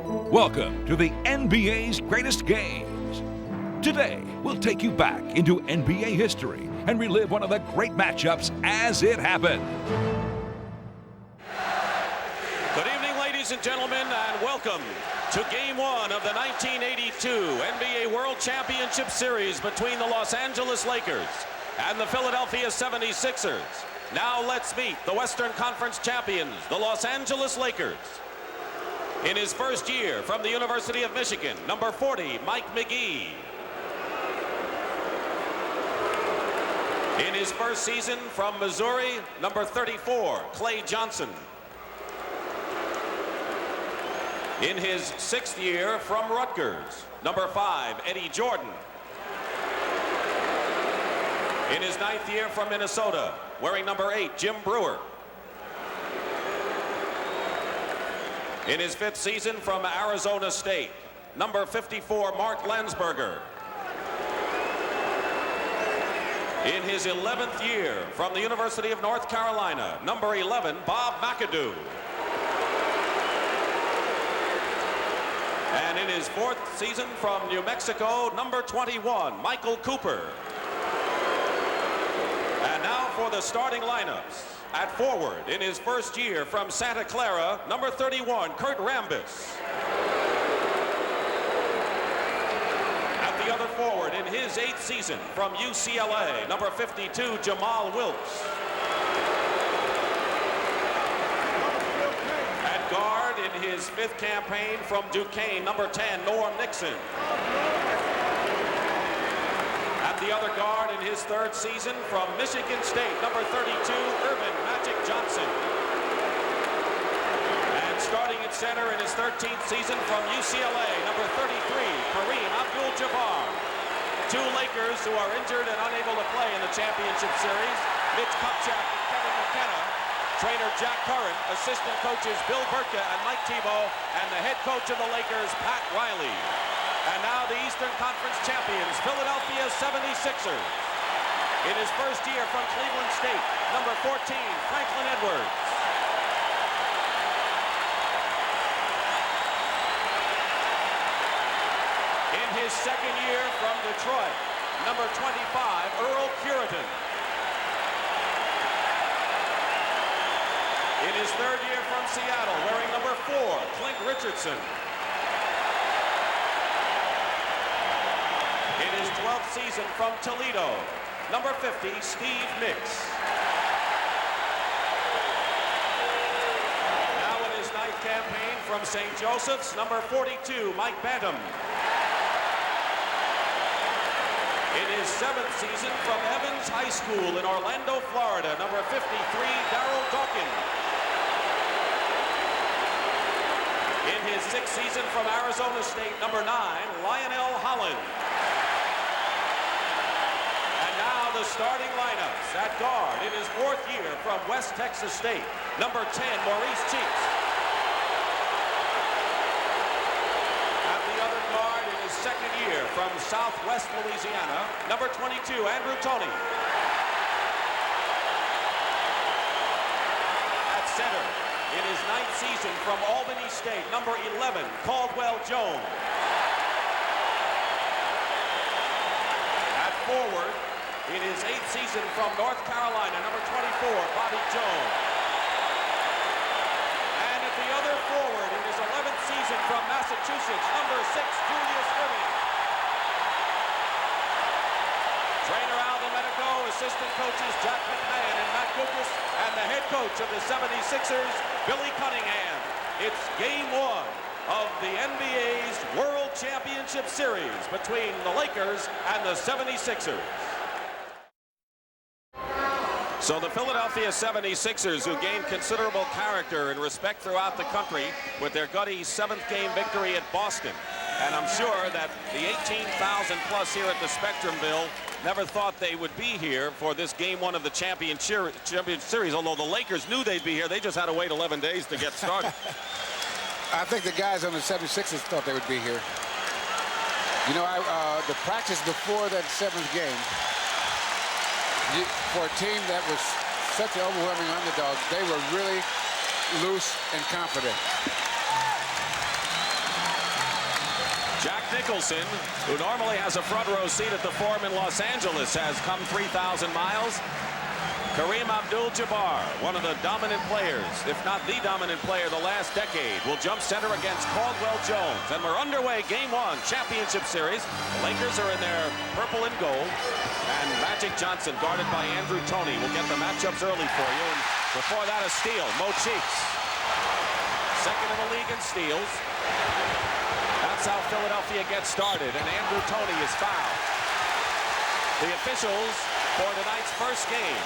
Welcome to the NBA's greatest games. Today, we'll take you back into NBA history and relive one of the great matchups as it happened. Good evening, ladies and gentlemen, and welcome to Game 1 of the 1982 NBA World Championship Series between the Los Angeles Lakers and the Philadelphia 76ers. Now let's meet the Western Conference champions, the Los Angeles Lakers. In his first year from the University of Michigan, number 40, Mike McGee. In his first season from Missouri, number 34, Clay Johnson. In his sixth year from Rutgers, number 5, Eddie Jordan. In his ninth year from Minnesota, wearing number 8, Jim Brewer. In his fifth season from Arizona State, number 54, Mark Landsberger. In his 11th year from the University of North Carolina, number 11, Bob McAdoo. And in his fourth season from New Mexico, number 21, Michael Cooper. And now for the starting lineups. At forward, in his first year from Santa Clara, number 31, Kurt Rambis. At the other forward, in his 8th season from UCLA, number 52, Jamaal Wilkes. At guard, in his 5th campaign from Duquesne, number 10, Norm Nixon. At the other guard in his 3rd season from Michigan State, number 32, Erving Magic Johnson. And starting at center in his 13th season from UCLA, number 33, Kareem Abdul Jabbar. 2 Lakers who are injured and unable to play in the championship series, Mitch Kupchak and Kevin McKenna. Trainer Jack Curran, assistant coaches Bill Burtka and Mike Tebow, and the head coach of the Lakers, Pat Riley. And now the Eastern Conference champions, Philadelphia 76ers. In his first year from Cleveland State, number 14, Franklin Edwards. In his second year from Detroit, number 25, Earl Curitan. In his third year from Seattle, wearing number 4, Clint Richardson. In his 12th season from Toledo, number 50, Steve Mix. Now in his 9th campaign from St. Joseph's, number 42, Mike Bantam. In his 7th season from Evans High School in Orlando, Florida, number 53, Darryl Dawkins. In his 6th season from Arizona State, number 9, Lionel Hollins. The starting lineups. At guard in his 4th year from West Texas State, number 10, Maurice Cheeks. At the other guard in his 2nd year from Southwest Louisiana, number 22, Andrew Toney. At center in his 9th season from Albany State, number 11, Caldwell Jones. At forward, in his 8th season from North Carolina, number 24, Bobby Jones. And at the other forward, in his 11th season from Massachusetts, number 6, Julius Erving. Trainer Al Domenico, assistant coaches Jack McMahon and Matt Guckus, and the head coach of the 76ers, Billy Cunningham. It's Game 1 of the NBA's World Championship Series between the Lakers and the 76ers. So the Philadelphia 76ers, who gained considerable character and respect throughout the country with their gutty 7th game victory at Boston. And I'm sure that the 18,000 plus here at the Spectrumville never thought they would be here for this Game 1 of the championship series. Although the Lakers knew they'd be here, they just had to wait 11 days to get started. I think the guys on the 76ers thought they would be here. You know, the practice before that 7th game, for a team that was such an overwhelming underdog, they were really loose and confident. Nicholson, who normally has a front row seat at the Forum in Los Angeles, has come 3,000 miles. Kareem Abdul-Jabbar, one of the dominant players, if not the dominant player the last decade, will jump center against Caldwell Jones. And we're underway, game one, championship series. The Lakers are in their purple and gold. And Magic Johnson, guarded by Andrew Toney, will get the matchups early for you. And before that, a steal, Cheeks. Second in the league in steals. That's how Philadelphia gets started. And Andrew Toney is fouled. The officials for tonight's first game,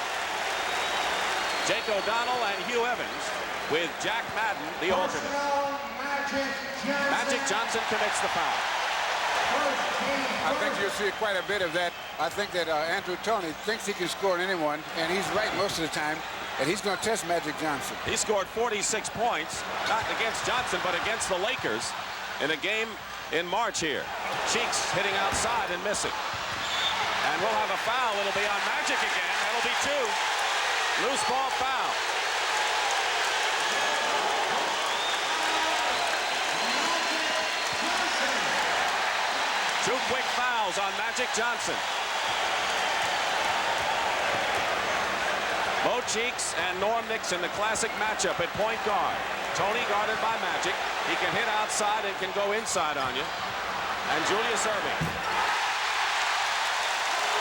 Jake O'Donnell and Hugh Evans, with Jack Madden, the alternate. Magic Johnson commits the foul. I think you'll see quite a bit of that. I think that Andrew Toney thinks he can score on anyone, and he's right most of the time, and he's going to test Magic Johnson. He scored 46 points, not against Johnson, but against the Lakers in a game in March here. Cheeks hitting outside and missing. And we'll have a foul. It'll be on Magic again. That'll be two. Loose ball foul. Two quick fouls on Magic Johnson. Cheeks and Norm Nixon, the classic matchup at point guard. Toney guarded by Magic. He can hit outside and can go inside on you. And Julius Erving.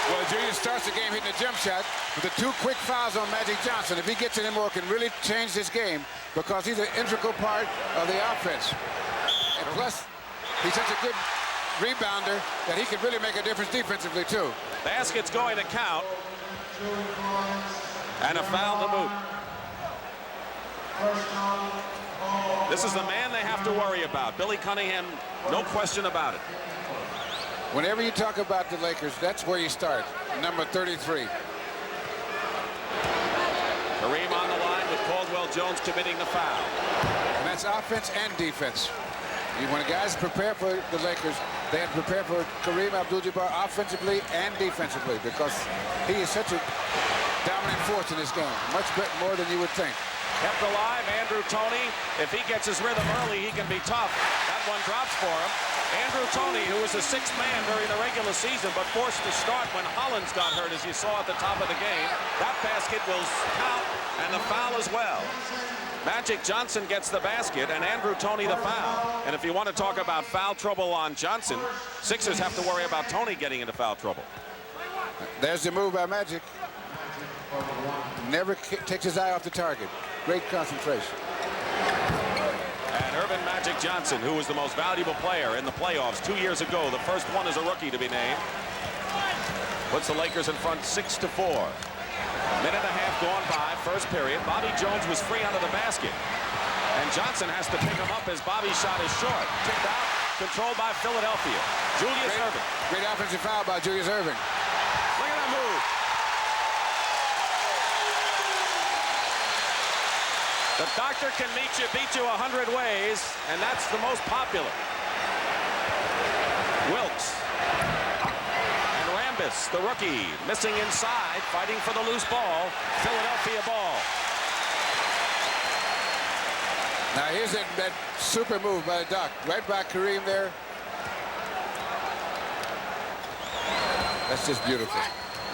Well, Julius starts the game hitting a jump shot with the two quick fouls on Magic Johnson. If he gets any more, can really change this game because he's an integral part of the offense. And plus, he's such a good rebounder that he can really make a difference defensively, too. Basket's going to count. And a foul to boot. This is the man they have to worry about. Billy Cunningham, no question about it. Whenever you talk about the Lakers, that's where you start. Number 33. Kareem on the line with Caldwell Jones committing the foul. And that's offense and defense. When guys prepare for the Lakers, they have to prepare for Kareem Abdul-Jabbar offensively and defensively because he is such a dominant force in this game. Much more than you would think. Kept alive, Andrew Toney. If he gets his rhythm early, he can be tough. That one drops for him. Andrew Toney, who was the sixth man during the regular season, but forced to start when Hollins got hurt, as you saw at the top of the game. That basket will count, and the foul as well. Magic Johnson gets the basket, and Andrew Toney the foul. And if you want to talk about foul trouble on Johnson, Sixers have to worry about Toney getting into foul trouble. There's the move by Magic. Never takes his eye off the target. Great concentration. And Erving Magic Johnson, who was the most valuable player in the playoffs 2 years ago, the first one as a rookie to be named, puts the Lakers in front 6-4. Minute and a half gone by, first period. Bobby Jones was free under the basket. And Johnson has to pick him up as Bobby's shot is short. Tipped out, controlled by Philadelphia. Julius Erving. Great offensive foul by Julius Erving. Look at that move. The doctor can beat you 100 ways, and that's the most popular. Wilkes. And Rambis, the rookie, missing inside, fighting for the loose ball. Philadelphia ball. Now here's that super move by the Doc. Right by Kareem there. That's just beautiful.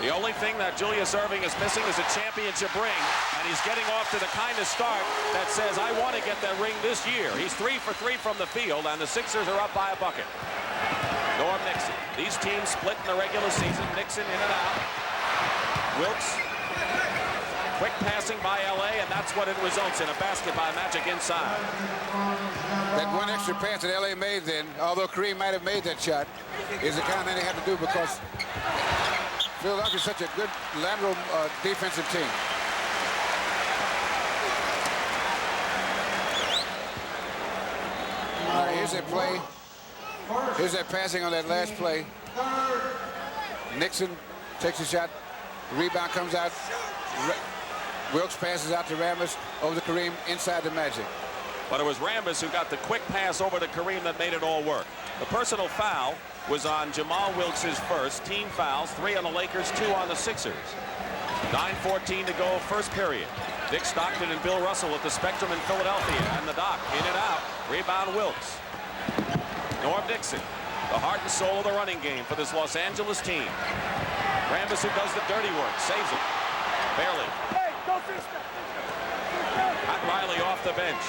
The only thing that Julius Erving is missing is a championship ring, and he's getting off to the kind of start that says, I want to get that ring this year. He's 3 for 3 from the field, and the Sixers are up by a bucket. Norm Nixon. These teams split in the regular season. Nixon in and out. Wilkes. Quick passing by LA, and that's what it results in, a basket by Magic inside. That one extra pass that LA made then, although Kareem might have made that shot, is the kind of thing they have to do because Philadelphia is such a good lateral defensive team. All right, here's that play. Here's that passing on that last play. Nixon takes a shot. The rebound comes out. Wilkes passes out to Rambis over to Kareem inside the Magic. But it was Rambis who got the quick pass over to Kareem that made it all work. The personal foul was on Jamaal Wilkes' first. Team fouls, 3 on the Lakers, 2 on the Sixers. 9:14 to go, first period. Dick Stockton and Bill Russell at the Spectrum in Philadelphia, and the Doc in and out. Rebound Wilkes. Norm Nixon. The heart and soul of the running game for this Los Angeles team. Rambis, who does the dirty work, saves it. Barely. Pat Riley off the bench.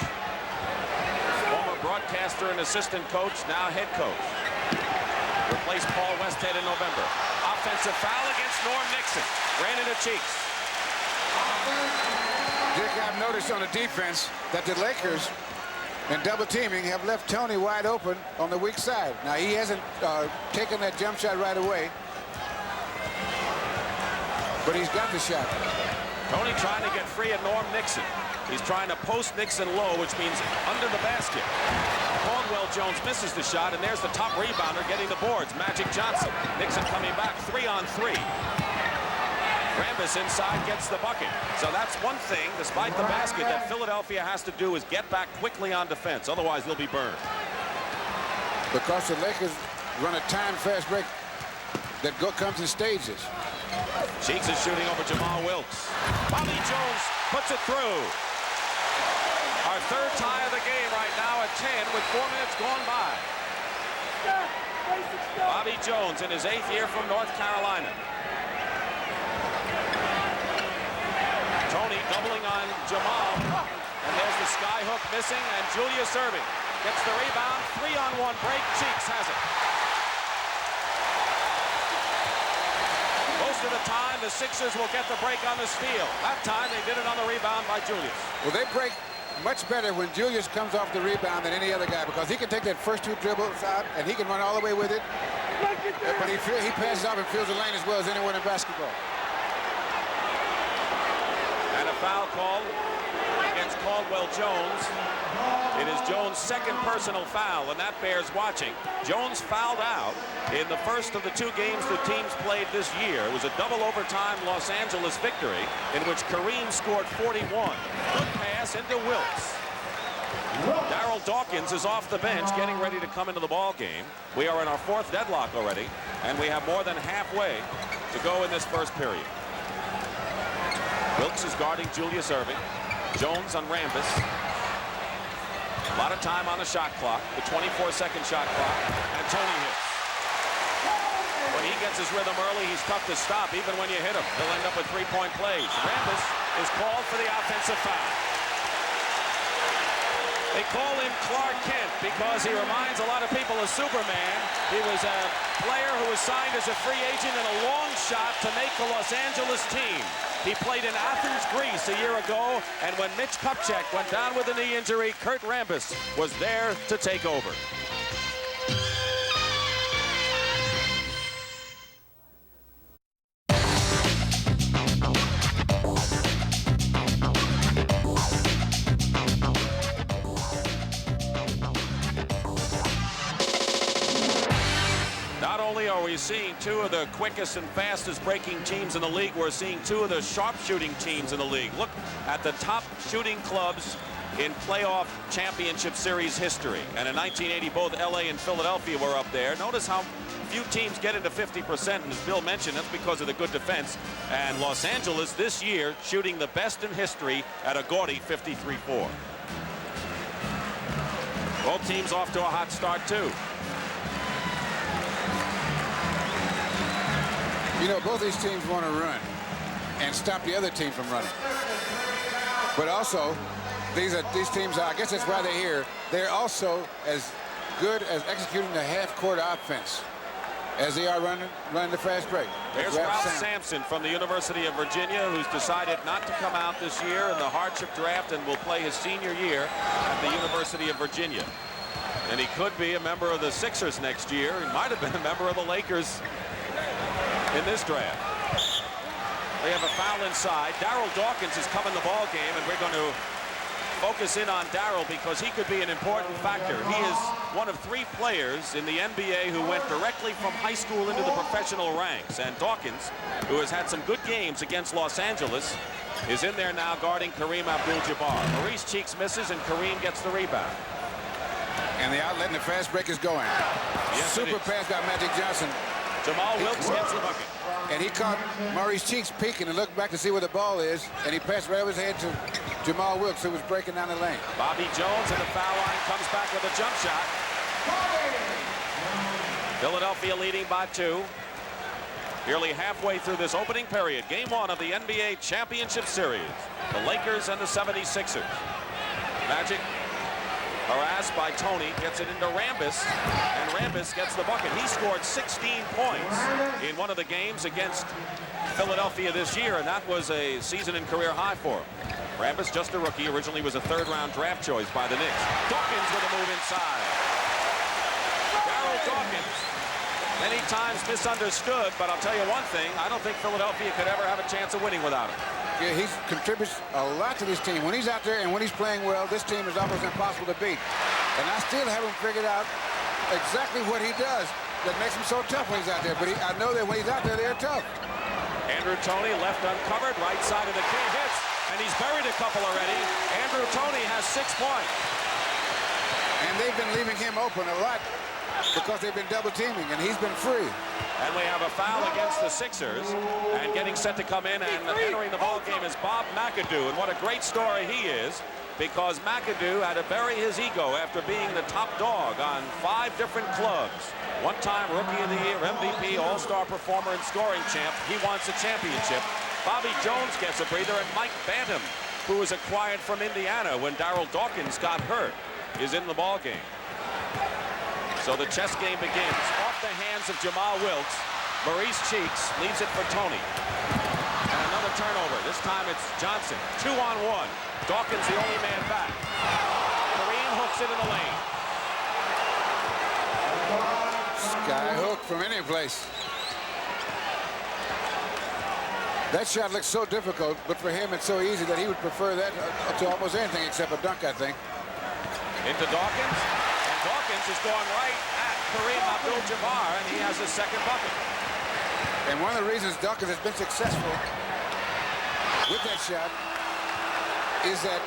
Former broadcaster and assistant coach, now head coach. Replaced Paul Westhead in November. Offensive foul against Norm Nixon. Ran into Cheeks. Dick, I've noticed on the defense that the Lakers, in double teaming, have left Toney wide open on the weak side. Now, he hasn't taken that jump shot right away, but he's got the shot. Toney trying to get free of Norm Nixon. He's trying to post Nixon low, which means under the basket. Caldwell Jones misses the shot, and there's the top rebounder getting the boards, Magic Johnson. Nixon coming back 3-on-3. Rambis inside gets the bucket. So that's one thing, despite the basket, that Philadelphia has to do is get back quickly on defense. Otherwise, they'll be burned. Because the Lakers run a timed fast break that comes in stages. Cheeks is shooting over Jamaal Wilkes. Bobby Jones puts it through. Our third tie of the game right now at 10 with 4 minutes gone by. Bobby Jones in his 8th year from North Carolina. Toney doubling on Jamaal. And there's the sky hook missing, and Julius Erving gets the rebound. 3-on-1 break. Cheeks has it. Most of the time, the Sixers will get the break on the steal. That time, they did it on the rebound by Julius. Well, they break much better when Julius comes off the rebound than any other guy, because he can take that first 2 dribbles out and he can run all the way with it. But he passes off and fills the lane as well as anyone in basketball. And a foul call against Caldwell Jones. It is Jones' second personal foul, and that bears watching. Jones fouled out in the first of the 2 games the teams played this year. It was a double overtime Los Angeles victory in which Kareem scored 41. Good pass into Wilkes. Darryl Dawkins is off the bench, getting ready to come into the ball game. We are in our 4th deadlock already, and we have more than halfway to go in this first period. Wilkes is guarding Julius Erving. Jones on Rambis. A lot of time on the shot clock, the 24-second shot clock, and Toney hits. When he gets his rhythm early, he's tough to stop, even when you hit him. He'll end up with 3-point plays. Rambis is called for the offensive foul. They call him Clark Kent because he reminds a lot of people of Superman. He was a player who was signed as a free agent in a long shot to make the Los Angeles team. He played in Athens, Greece a year ago, and when Mitch Kupchak went down with a knee injury, Kurt Rambis was there to take over. Are we seeing 2 of the quickest and fastest breaking teams in the league? We're seeing 2 of the sharp shooting teams in the league. Look at the top shooting clubs in playoff championship series history. And in 1980, both LA and Philadelphia were up there. Notice how few teams get into 50%, and as Bill mentioned, that's because of the good defense. And Los Angeles this year shooting the best in history at a gaudy 53-4. Both teams off to a hot start too. You know, both these teams want to run and stop the other team from running. But also, these teams are, I guess that's why they're here, they're also as good as executing the half-court offense as they are running the fast break. There's Ralph Sampson from the University of Virginia, who's decided not to come out this year in the hardship draft and will play his senior year at the University of Virginia. And he could be a member of the Sixers next year. He might have been a member of the Lakers in this draft. They have a foul inside. Darryl Dawkins is coming the ball game, and we're going to focus in on Darryl because he could be an important factor. He is one of 3 players in the NBA who went directly from high school into the professional ranks. And Dawkins, who has had some good games against Los Angeles, is in there now guarding Kareem Abdul-Jabbar. Maurice Cheeks misses, and Kareem gets the rebound. And the outlet and the fast break is going. Yes, super pass by Magic Johnson. Jamaal Wilkes gets the bucket. And he caught Maurice Cheeks peeking and looked back to see where the ball is, and he passed right over his head to Jamaal Wilkes, who was breaking down the lane. Bobby Jones in the foul line comes back with a jump shot. Philadelphia leading by 2. Nearly halfway through this opening period. Game 1 of the NBA Championship Series. The Lakers and the 76ers. Magic harassed by Toney, gets it into Rambis, and Rambis gets the bucket. He scored 16 points in one of the games against Philadelphia this year, and that was a season and career high for him. Rambis, just a rookie, originally was a third-round draft choice by the Knicks. Dawkins with a move inside. Darryl Dawkins, many times misunderstood, but I'll tell you one thing, I don't think Philadelphia could ever have a chance of winning without him. Yeah, he contributes a lot to this team. When he's out there and when he's playing well, this team is almost impossible to beat. And I still haven't figured out exactly what he does that makes him so tough when he's out there. But I know that when he's out there, they're tough. Andrew Toney left uncovered, right side of the key, hits, and he's buried a couple already. Andrew Toney has 6 points. And they've been leaving him open a lot because they've been double teaming, and he's been free. And we have a foul against the Sixers, and getting set to come in and entering the ball game is Bob McAdoo. And what a great story he is, because McAdoo had to bury his ego after being the top dog on 5 different clubs. One-time Rookie of the Year, MVP, All-Star performer, and scoring champ. He wants a championship. Bobby Jones gets a breather, and Mike Bantam, who was acquired from Indiana when Darryl Dawkins got hurt, is in the ball game. So the chess game begins. Off the hands of Jamaal Wilkes. Maurice cheeks, leaves it for Toney. And another turnover. This time it's Johnson. 2-on-1. Dawkins the only man back. Kareem hooks it in the lane. Sky hook from any place. That shot looks so difficult, but for him it's so easy that he would prefer that to almost anything except a dunk, I think. Into Dawkins. Dawkins is going right at Kareem Abdul-Jabbar, and he has his second bucket. And one of the reasons Dawkins has been successful with that shot is that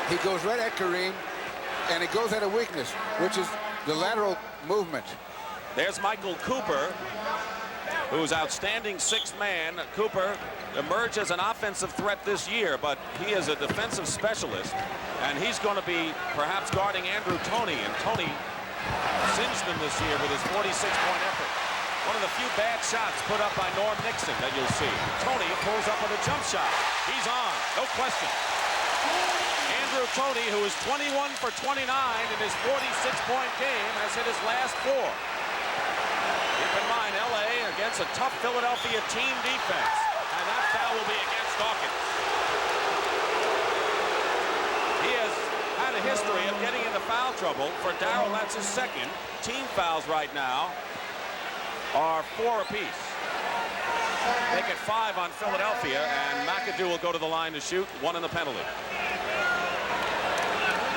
he goes right at Kareem, and he goes at a weakness, which is the lateral movement. There's Michael Cooper, who's outstanding 6th man. Cooper emerged as an offensive threat this year, but he is a defensive specialist, and he's going to be perhaps guarding Andrew Toney, and Toney singed them this year with his 46-point effort. One of the few bad shots put up by Norm Nixon that you'll see. Toney pulls up with a jump shot. He's on, no question. Andrew Toney, who is 21 for 29 in his 46-point game, has hit his last 4. Keep in mind, LA against a tough Philadelphia team defense. And that foul will be against Dawkins. He has had a history of getting into foul trouble. For Darryl, that's his second. Team fouls right now are 4 apiece. Make it 5 on Philadelphia, and McAdoo will go to the line to shoot, 1 in the penalty.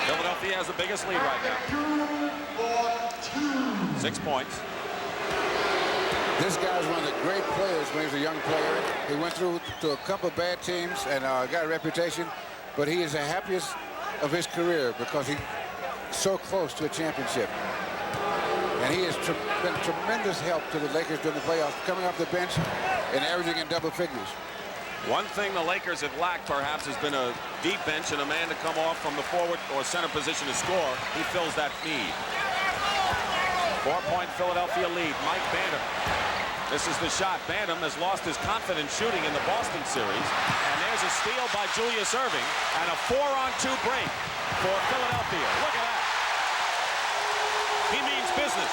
Philadelphia has the biggest lead right now. 6 points. This guy's one of the great players when he was a young player. He went through to a couple of bad teams and got a reputation, but he is the happiest of his career because he's so close to a championship. And he has been tremendous help to the Lakers during the playoffs, coming off the bench and averaging in double figures. One thing the Lakers have lacked, perhaps, has been a deep bench and a man to come off from the forward or center position to score. He fills that need. 4-point Philadelphia lead. Mike Bantam. This is the shot. Bantam has lost his confidence shooting in the Boston series. And there's a steal by Julius Erving and a 4-on-2 break for Philadelphia. Look at that. He means business.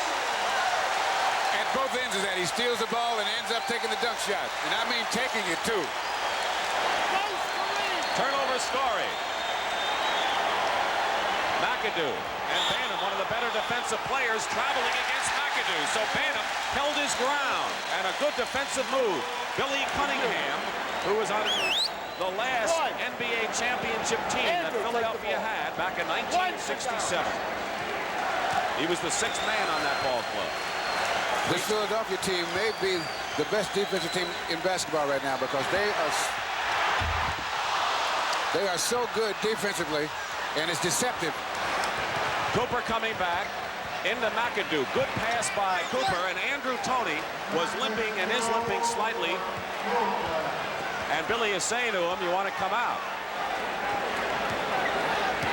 At both ends of that, he steals the ball and ends up taking the dunk shot. And I mean taking it, too. Turnover Story. McAdoo and Bantam, one of the better defensive players, traveling against McAdoo. So Bantam held his ground, and a good defensive move. Billy Cunningham, who was on the last NBA championship team that Philadelphia had back in 1967. He was the 6th man on that ball club. This Philadelphia team may be the best defensive team in basketball right now because they are so good defensively, and it's deceptive. Cooper coming back into McAdoo. Good pass by Cooper, and Andrew Toney was limping and is limping slightly. And Billy is saying to him, you want to come out.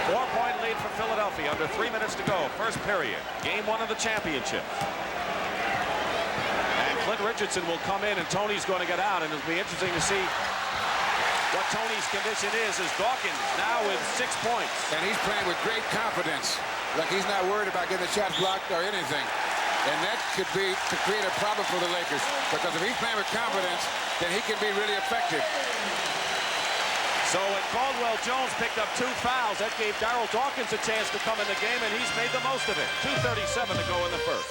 4-point lead for Philadelphia under 3 minutes to go. First period. Game 1 of the championship. Clint Richardson will come in, and Toney's going to get out, and it'll be interesting to see what Toney's condition is, as Dawkins now with 6 points. And he's playing with great confidence. Like he's not worried about getting the shots blocked or anything. And that could create a problem for the Lakers, because if he's playing with confidence, then he can be really effective. So when Caldwell Jones picked up 2 fouls, that gave Darryl Dawkins a chance to come in the game, and he's made the most of it. 2:37 to go in the first.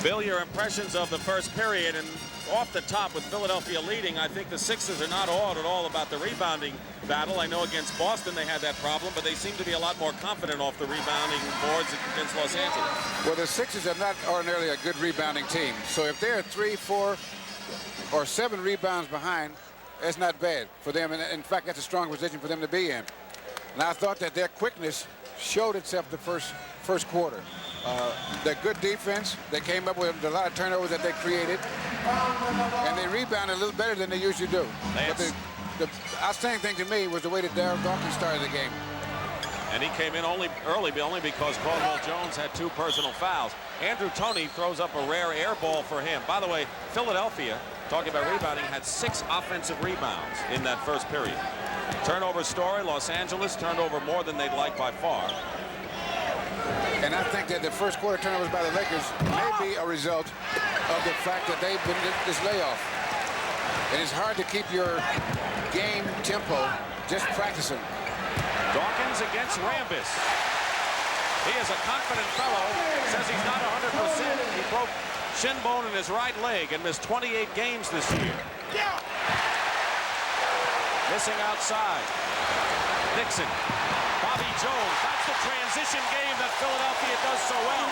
Bill, your impressions of the first period, and off the top with Philadelphia leading, I think the Sixers are not awed at all about the rebounding battle. I know against Boston they had that problem, but they seem to be a lot more confident off the rebounding boards against Los Angeles. Well, the Sixers are not ordinarily a good rebounding team. So if they're 3, 4, or 7 rebounds behind, that's not bad for them. And in fact, that's a strong position for them to be in. And I thought that their quickness showed itself the first quarter. Their good defense, they came up with a lot of turnovers that they created, and they rebounded a little better than they usually do. But the outstanding thing to me was the way that Darryl Dawkins started the game. And he came in only because Caldwell Jones had 2 personal fouls. Andrew Toney throws up a rare air ball for him. By the way, Philadelphia, talking about rebounding, had 6 offensive rebounds in that first period. Turnover story, Los Angeles turned over more than they'd like by far. And I think that the first quarter turnovers by the Lakers may be a result of the fact that they've been in this layoff. And it's hard to keep your game tempo just practicing. Dawkins against Rambis. He is a confident fellow. Says he's not 100%. He broke shin bone in his right leg and missed 28 games this year. Missing outside. Nixon. Bobby Jones. That's the transition game that Philadelphia does so well.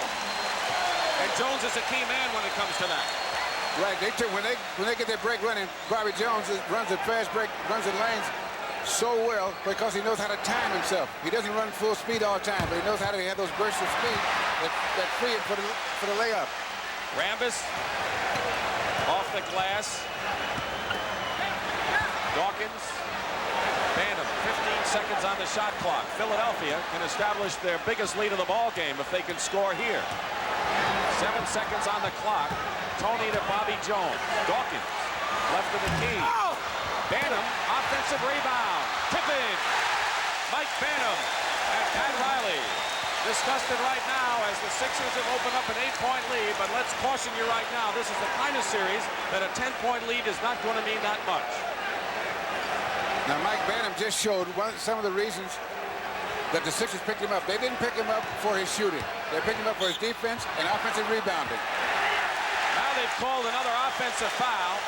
And Jones is a key man when it comes to that. Right. When they get their break running, Bobby Jones runs a fast break, runs the lanes so well because he knows how to time himself. He doesn't run full speed all the time, but he knows how to have those bursts of speed that free him for the layup. Rambis off the glass. Dawkins. Banham, 15 seconds on the shot clock. Philadelphia can establish their biggest lead of the ball game if they can score here. 7 seconds on the clock. Toney to Bobby Jones. Dawkins left of the key. Banham, offensive rebound. Tip in. Mike Banham and Pat Riley discussed it right now as the Sixers have opened up an 8-point lead, but let's caution you right now, this is the kind of series that a 10-point lead is not going to mean that much. Now, Mike Banham just showed some of the reasons that the Sixers picked him up. They didn't pick him up for his shooting. They picked him up for his defense and offensive rebounding. Now they've called another offensive foul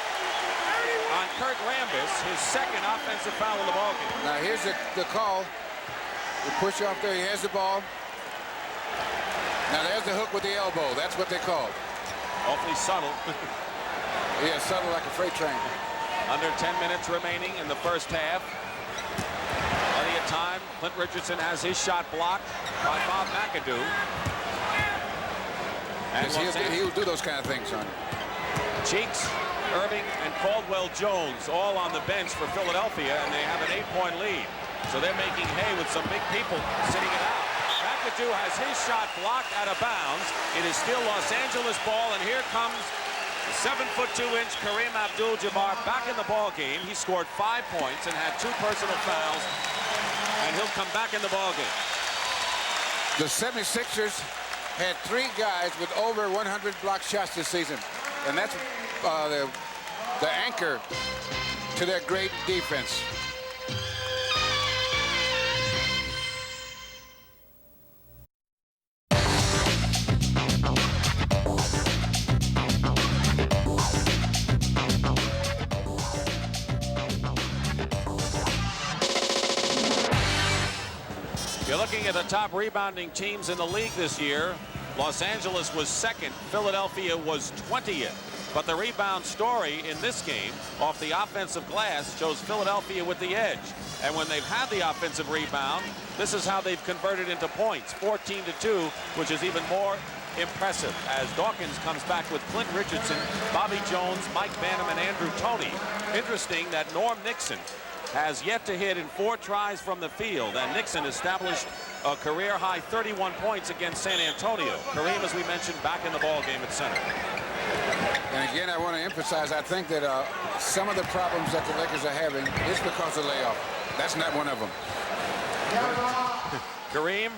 on Kurt Rambis, his second offensive foul in the ballgame. Now, here's the call. The push off there. He has the ball. Now, there's the hook with the elbow. That's what they called. Awfully subtle. Yeah, subtle like a freight train. Under 10 minutes remaining in the first half. Plenty of time. Clint Richardson has his shot blocked by Bob McAdoo. And Yes, he'll do those kind of things, son. Cheeks, Erving, and Caldwell Jones all on the bench for Philadelphia, and they have an 8-point lead. So they're making hay with some big people sitting it out. McAdoo has his shot blocked out of bounds. It is still Los Angeles ball, and here comes 7'2" Kareem Abdul-Jabbar back in the ball game. He scored 5 points and had 2 personal fouls, and he'll come back in the ball game. The 76ers had 3 guys with over 100 block shots this season, and that's the anchor to their great defense. You're looking at the top rebounding teams in the league this year. Los Angeles was 2nd. Philadelphia was 20th. But the rebound story in this game off the offensive glass shows Philadelphia with the edge. And when they've had the offensive rebound, this is how they've converted into points. 14-2, which is even more impressive as Dawkins comes back with Clint Richardson, Bobby Jones, Mike Banham, and Andrew Toney. Interesting that Norm Nixon has yet to hit in 4 tries from the field, and Nixon established a career-high 31 points against San Antonio. Kareem, as we mentioned, back in the ball game at center. And again, I want to emphasize, I think that some of the problems that the Lakers are having is because of layoff. That's not one of them. Kareem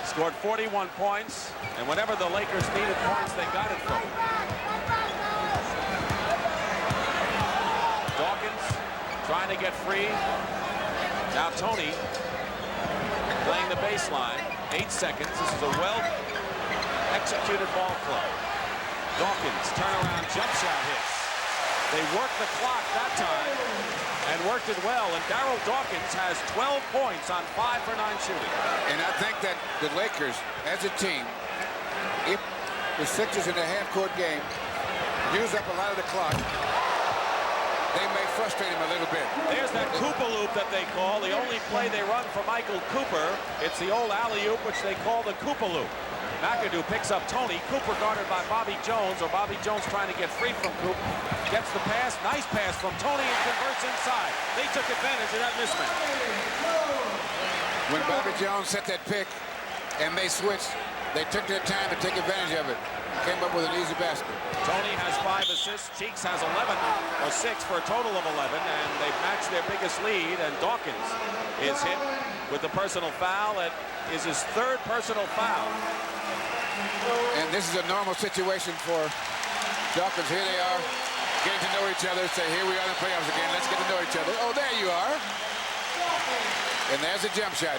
scored 41 points, and whenever the Lakers needed points, they got it from him. Dawkins trying to get free. Now Toney playing the baseline. 8 seconds. This is a well-executed ball club. Dawkins turnaround jump shot hits. They worked the clock that time and worked it well. And Darryl Dawkins has 12 points on 5 for 9 shooting. And I think that the Lakers, as a team, if the Sixers in the half-court game use up a lot of the clock, they may frustrate him a little bit. There's that Cooper loop that they call. The only play they run for Michael Cooper. It's the old alley-oop, which they call the Cooper loop. McAdoo picks up Toney. Cooper guarded by Bobby Jones, or Bobby Jones trying to get free from Cooper. Gets the pass. Nice pass from Toney and converts inside. They took advantage of that mismatch. When Bobby Jones set that pick and they switched, they took their time to take advantage of it. Came up with an easy basket. Toney has 5 assists. Cheeks has 11, or 6 for a total of 11, and they've matched their biggest lead. And Dawkins is hit with the personal foul. It is his 3rd personal foul. And this is a normal situation for Dawkins. Here they are, getting to know each other. Say, here we are in the playoffs again. Let's get to know each other. Oh, there you are. And there's a jump shot.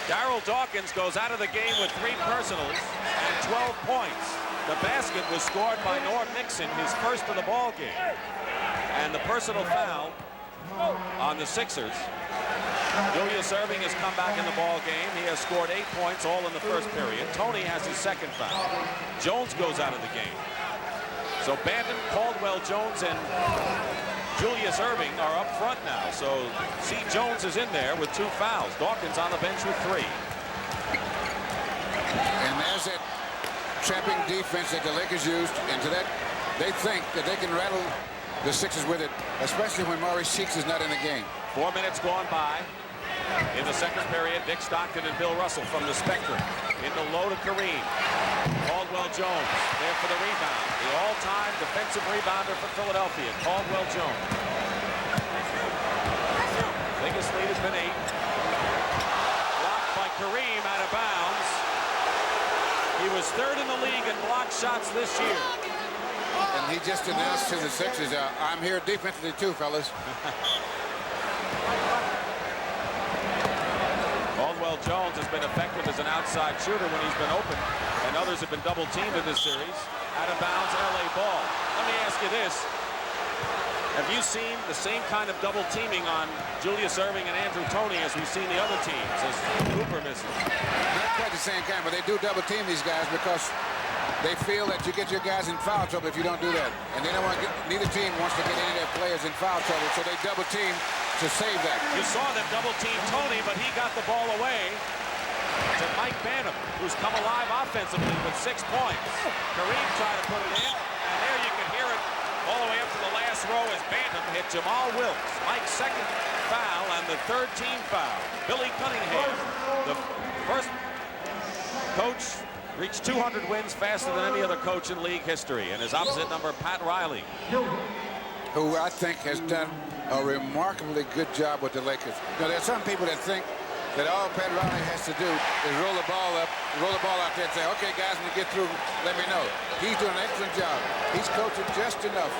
Darryl Dawkins goes out of the game with 3 personals and 12 points. The basket was scored by Nixon, his first of the ball game. And the personal foul on the Sixers. Julius Erving has come back in the ball game. He has scored 8 points, all in the first period. Toney has his 2nd foul. Jones goes out of the game. So Bandon, Caldwell, Jones, and Julius Erving are up front now. So C. Jones is in there with 2 fouls. Dawkins on the bench with 3. And there's that trapping defense that the Lakers used. And to that, they think that they can rattle the Sixers with it, especially when Maurice is not in the game. 4 minutes gone by. In the 2nd period, Dick Stockton and Bill Russell from the Spectrum. In the low to Kareem. Caldwell Jones there for the rebound. The all-time defensive rebounder for Philadelphia, Caldwell Jones. Biggest lead has been 8. Blocked by Kareem out of bounds. He was 3rd in the league in blocked shots this year. And he just announced to the Sixers, I'm here defensively too, fellas. Caldwell Jones has been effective as an outside shooter when he's been open, and others have been double-teamed in this series. Out of bounds, LA ball. Let me ask you this. Have you seen the same kind of double-teaming on Julius Erving and Andrew Toney as we've seen the other teams, as Cooper misses? Not quite the same kind, but they do double-team these guys because they feel that you get your guys in foul trouble if you don't do that. And they don't want to neither team wants to get any of their players in foul trouble, so they double-team to save that. You saw them double-team Toney, but he got the ball away to Mike Banham, who's come alive offensively with 6 points. Kareem tried to put it in, and there you can hear it all the way up to the last row as Banham hit Jamaal Wilkes. Mike's 2nd foul and the 3rd team foul. Billy Cunningham, the first coach, reached 200 wins faster than any other coach in league history, and his opposite number, Pat Riley, who I think has done a remarkably good job with the Lakers. Now, there are some people that think that all Pat Riley has to do is roll the ball out there and say, okay, guys, when you get through, let me know. He's doing an excellent job. He's coaching just enough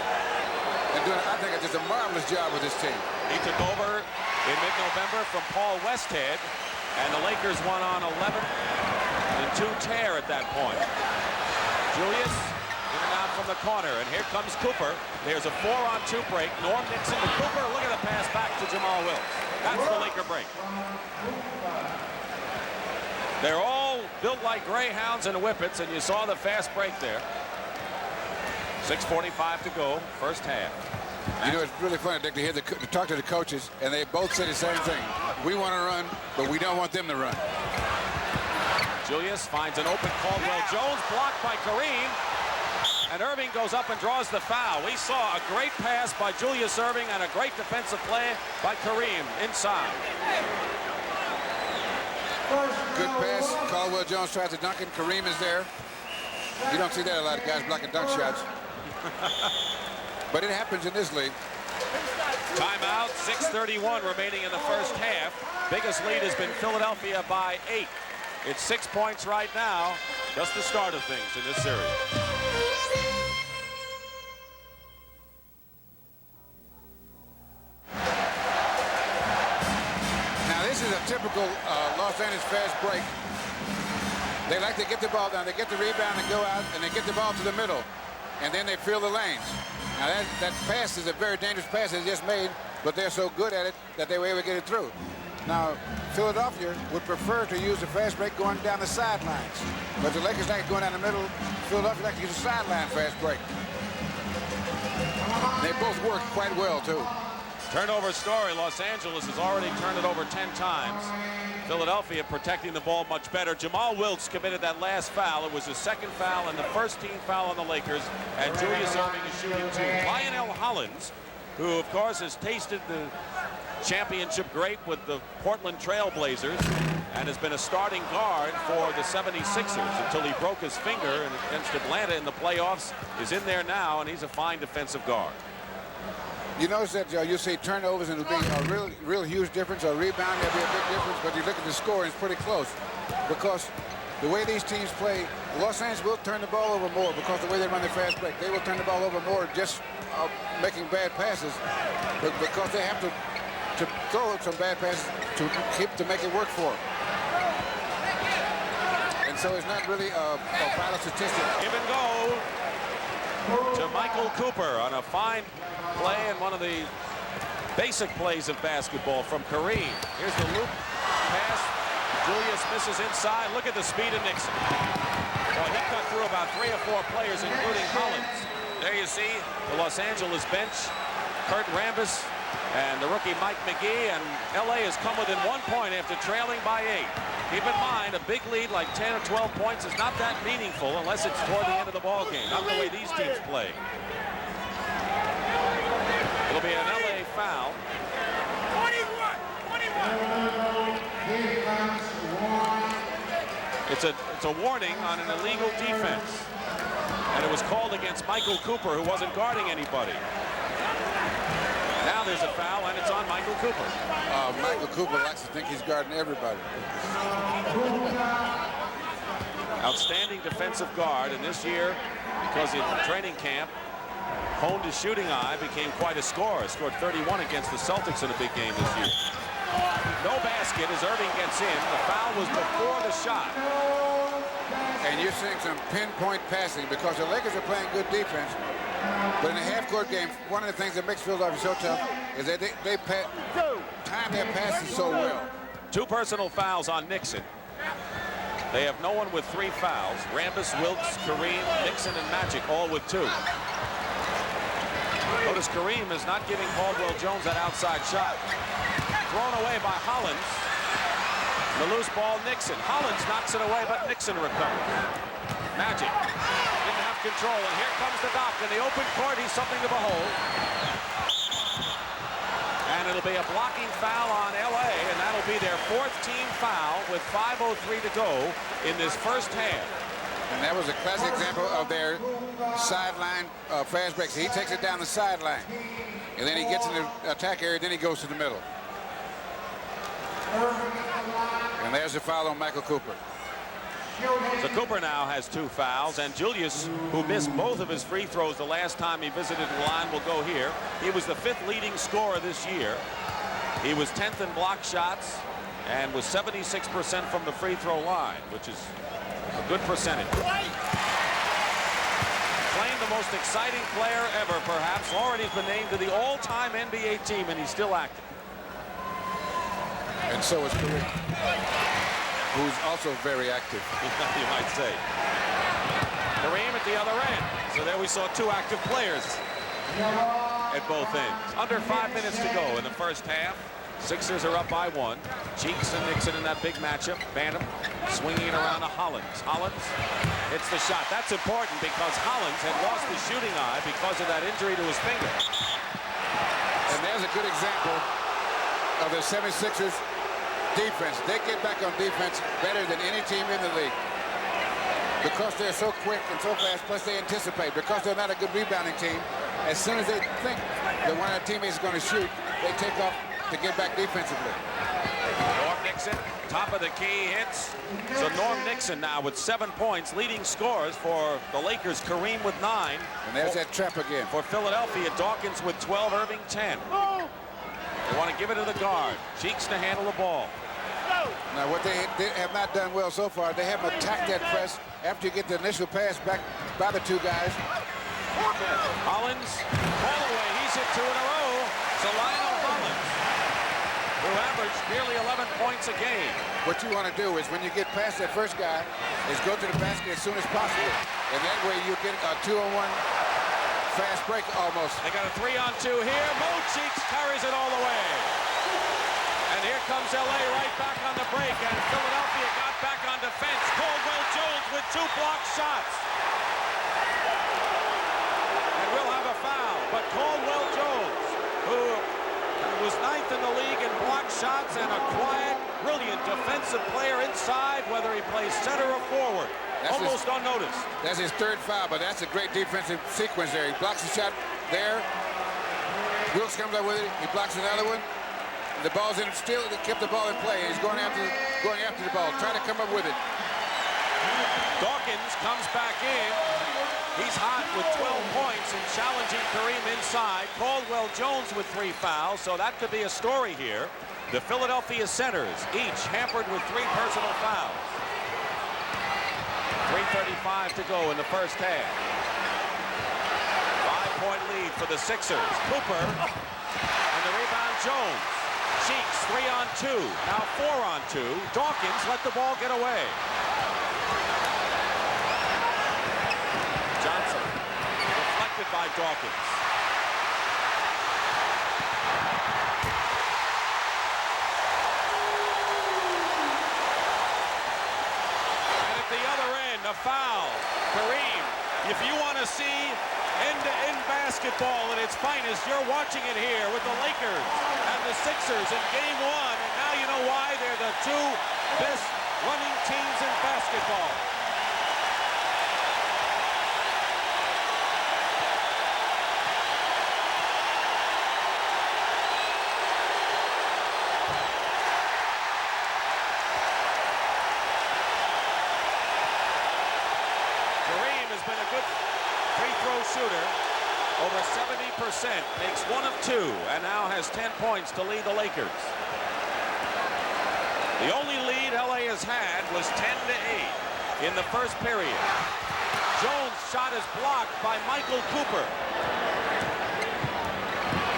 and doing, I think, just a marvelous job with this team. He took over in mid-November from Paul Westhead, and the Lakers won on 11-2 tear at that point. Julius in and out from the corner, and here comes Cooper. There's a 4-on-2 break. Nixon to Cooper. Look at the pass back to Jamaal Wilkes. That's the Laker break. They're all built like greyhounds and whippets, and you saw the fast break there. 6:45 to go, first half. You know, it's really funny, Dick, to talk to the coaches, and they both say the same thing. We want to run, but we don't want them to run. Julius finds an open Caldwell Jones, blocked by Kareem. And Erving goes up and draws the foul. We saw a great pass by Julius Erving and a great defensive play by Kareem inside. Good pass. Caldwell Jones tries to dunk it. Kareem is there. You don't see that a lot of guys blocking dunk shots. But it happens in this league. Timeout, 6:31 remaining in the first half. Biggest lead has been Philadelphia by 8. It's 6 points right now. Just the start of things in this series. Now this is a typical Los Angeles fast break. They like to get the ball down. They get the rebound and go out, and they get the ball to the middle. And then they fill the lanes. Now that pass is a very dangerous pass they just made, but they're so good at it that they were able to get it through. Now, Philadelphia would prefer to use the fast break going down the sidelines. But the Lakers like it going down the middle. Philadelphia like to use a sideline fast break. They both work quite well, too. Turnover story. Los Angeles has already turned it over 10 times. Philadelphia protecting the ball much better. Jamaal Wilkes committed that last foul. It was his second foul and the first team foul on the Lakers. And Julius Erving is shooting 2. Lionel Hollins, who, of course, has tasted the championship grape with the Portland Trail Blazers and has been a starting guard for the 76ers until he broke his finger against Atlanta in the playoffs, is in there now, and he's a fine defensive guard. You notice that you see turnovers and it'll be a real huge difference, or rebound, there'll be a big difference, but you look at the score, it's pretty close. Because the way these teams play, Los Angeles will turn the ball over more because the way they run the fast break. They will turn the ball over more just making bad passes, but because they have to throw some bad passes to make it work for them. And so it's not really a vital statistic. Give and go to Michael Cooper on a fine play and one of the basic plays of basketball from Kareem. Here's the loop pass. Julius misses inside. Look at the speed of Nixon. Well, he cut through about 3 or 4 players, including Hollins. There you see the Los Angeles bench. Kurt Rambis and the rookie Mike McGee, and LA has come within 1 point after trailing by 8. Keep in mind, a big lead like 10 or 12 points is not that meaningful unless it's toward the end of the ball game. Not the way these teams play. It'll be an LA foul. 21. It's a warning on an illegal defense, and it was called against Michael Cooper, who wasn't guarding anybody. Now there's a foul, and it's on Michael Cooper. Michael Cooper likes to think he's guarding everybody. Outstanding defensive guard, and this year, because in training camp, honed his shooting eye, became quite a scorer. Scored 31 against the Celtics in a big game this year. No basket as Erving gets in. The foul was before the shot. And you're seeing some pinpoint passing because the Lakers are playing good defense. But in a half-court game, one of the things that makes Philadelphia so tough is that they time their passes so well. 2 personal fouls on Nixon. They have no one with 3 fouls. Rambis, Wilkes, Kareem, Nixon, and Magic all with 2. Notice Kareem is not giving Caldwell Jones that outside shot. Thrown away by Hollins. The loose ball, Nixon. Hollins knocks it away, but Nixon recovers. Magic didn't have control, and here comes the Doc in the open court. He's something to behold. And it'll be a blocking foul on LA, and that'll be their 4th team foul with 5:03 to go in this first half. And that was a classic example of their sideline fast breaks. He takes it down the sideline, and then he gets in the attack area, then he goes to the middle. And there's a foul on Michael Cooper. So Cooper now has 2 fouls, and Julius, who missed both of his free throws the last time he visited the line, will go here. He was the 5th leading scorer this year. He was 10th in block shots and was 76% from the free throw line, which is a good percentage. Claimed the most exciting player ever, perhaps. Already has been named to the all-time NBA team, and he's still active. And so is Kareem, who's also very active. You might say. Kareem at the other end. So there we saw 2 active players at both ends. Under 5 minutes to go in the first half. Sixers are up by 1. Cheeks and Nixon in that big matchup. Bantam swinging it around to Hollins. Hollins hits the shot. That's important because Hollins had lost his shooting eye because of that injury to his finger. And there's a good example of the 76ers defense. They get back on defense better than any team in the league. Because they're so quick and so fast, plus they anticipate. Because they're not a good rebounding team, as soon as they think that one of their teammates is going to shoot, they take off to get back defensively. Norm Nixon, top of the key, hits. So Norm Nixon now with 7 points, leading scorers for the Lakers. Kareem with 9. And there's that trap again. For Philadelphia, Dawkins with 12, Erving 10. They want to give it to the guard. Cheeks to handle the ball. Now, what they have not done well so far, they haven't attacked that press after you get the initial pass back by the two guys. Hollins, all the way. He's hit 2 in a row. So Lionel Hollins, who averaged nearly 11 points a game. What you want to do is when you get past that first guy, is go to the basket as soon as possible. And that way you get a 2-on-1 fast break almost. They got a 3-on-2 here. Mo Cheeks carries it all the way. And here comes LA right back on the break, and Philadelphia got back on defense. Caldwell Jones with 2 blocked shots. And we'll have a foul, but Caldwell Jones, who was 9th in the league in blocked shots and a quiet, brilliant defensive player inside, whether he plays center or forward. Almost unnoticed. That's his 3rd foul, but that's a great defensive sequence there. He blocks the shot there. Wilkes comes up with it. He blocks another one. The ball's in, still kept the ball in play. He's going after the ball, trying to come up with it. Dawkins comes back in. He's hot with 12 points and challenging Kareem inside. Caldwell Jones with 3 fouls, so that could be a story here. The Philadelphia centers, each hampered with 3 personal fouls. 3:35 to go in the first half. 5-point lead for the Sixers. Cooper, and the rebound Jones. Cheeks, 3-on-2, now 4-on-2. Dawkins let the ball get away. Johnson, deflected by Dawkins. And at the other end, a foul. Kareem, if you want to see end-to-end basketball at its finest, you're watching it here with the Lakers and the Sixers in Game 1. And now you know why they're the 2 best running teams in basketball. Kareem has been a good free throw shooter. Over 70%, makes 1 of 2, and now has 10 points to lead the Lakers. The only lead LA has had was 10-8 in the first period. Jones' shot is blocked by Michael Cooper.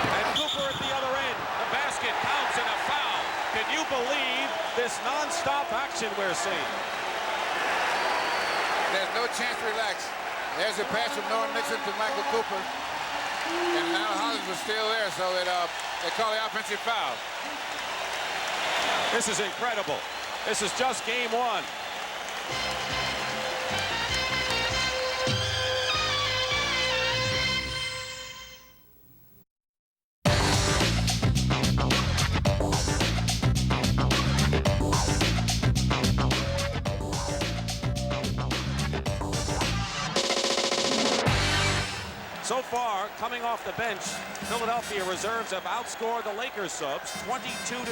And Cooper at the other end. The basket counts and a foul. Can you believe this non-stop action we're seeing? There's no chance to relax. There's a pass from Norm Nixon to Michael Cooper. And now Hollins was still there, so they call the offensive foul. This is incredible. This is just Game 1. So far, coming off the bench, Philadelphia reserves have outscored the Lakers subs 22-10.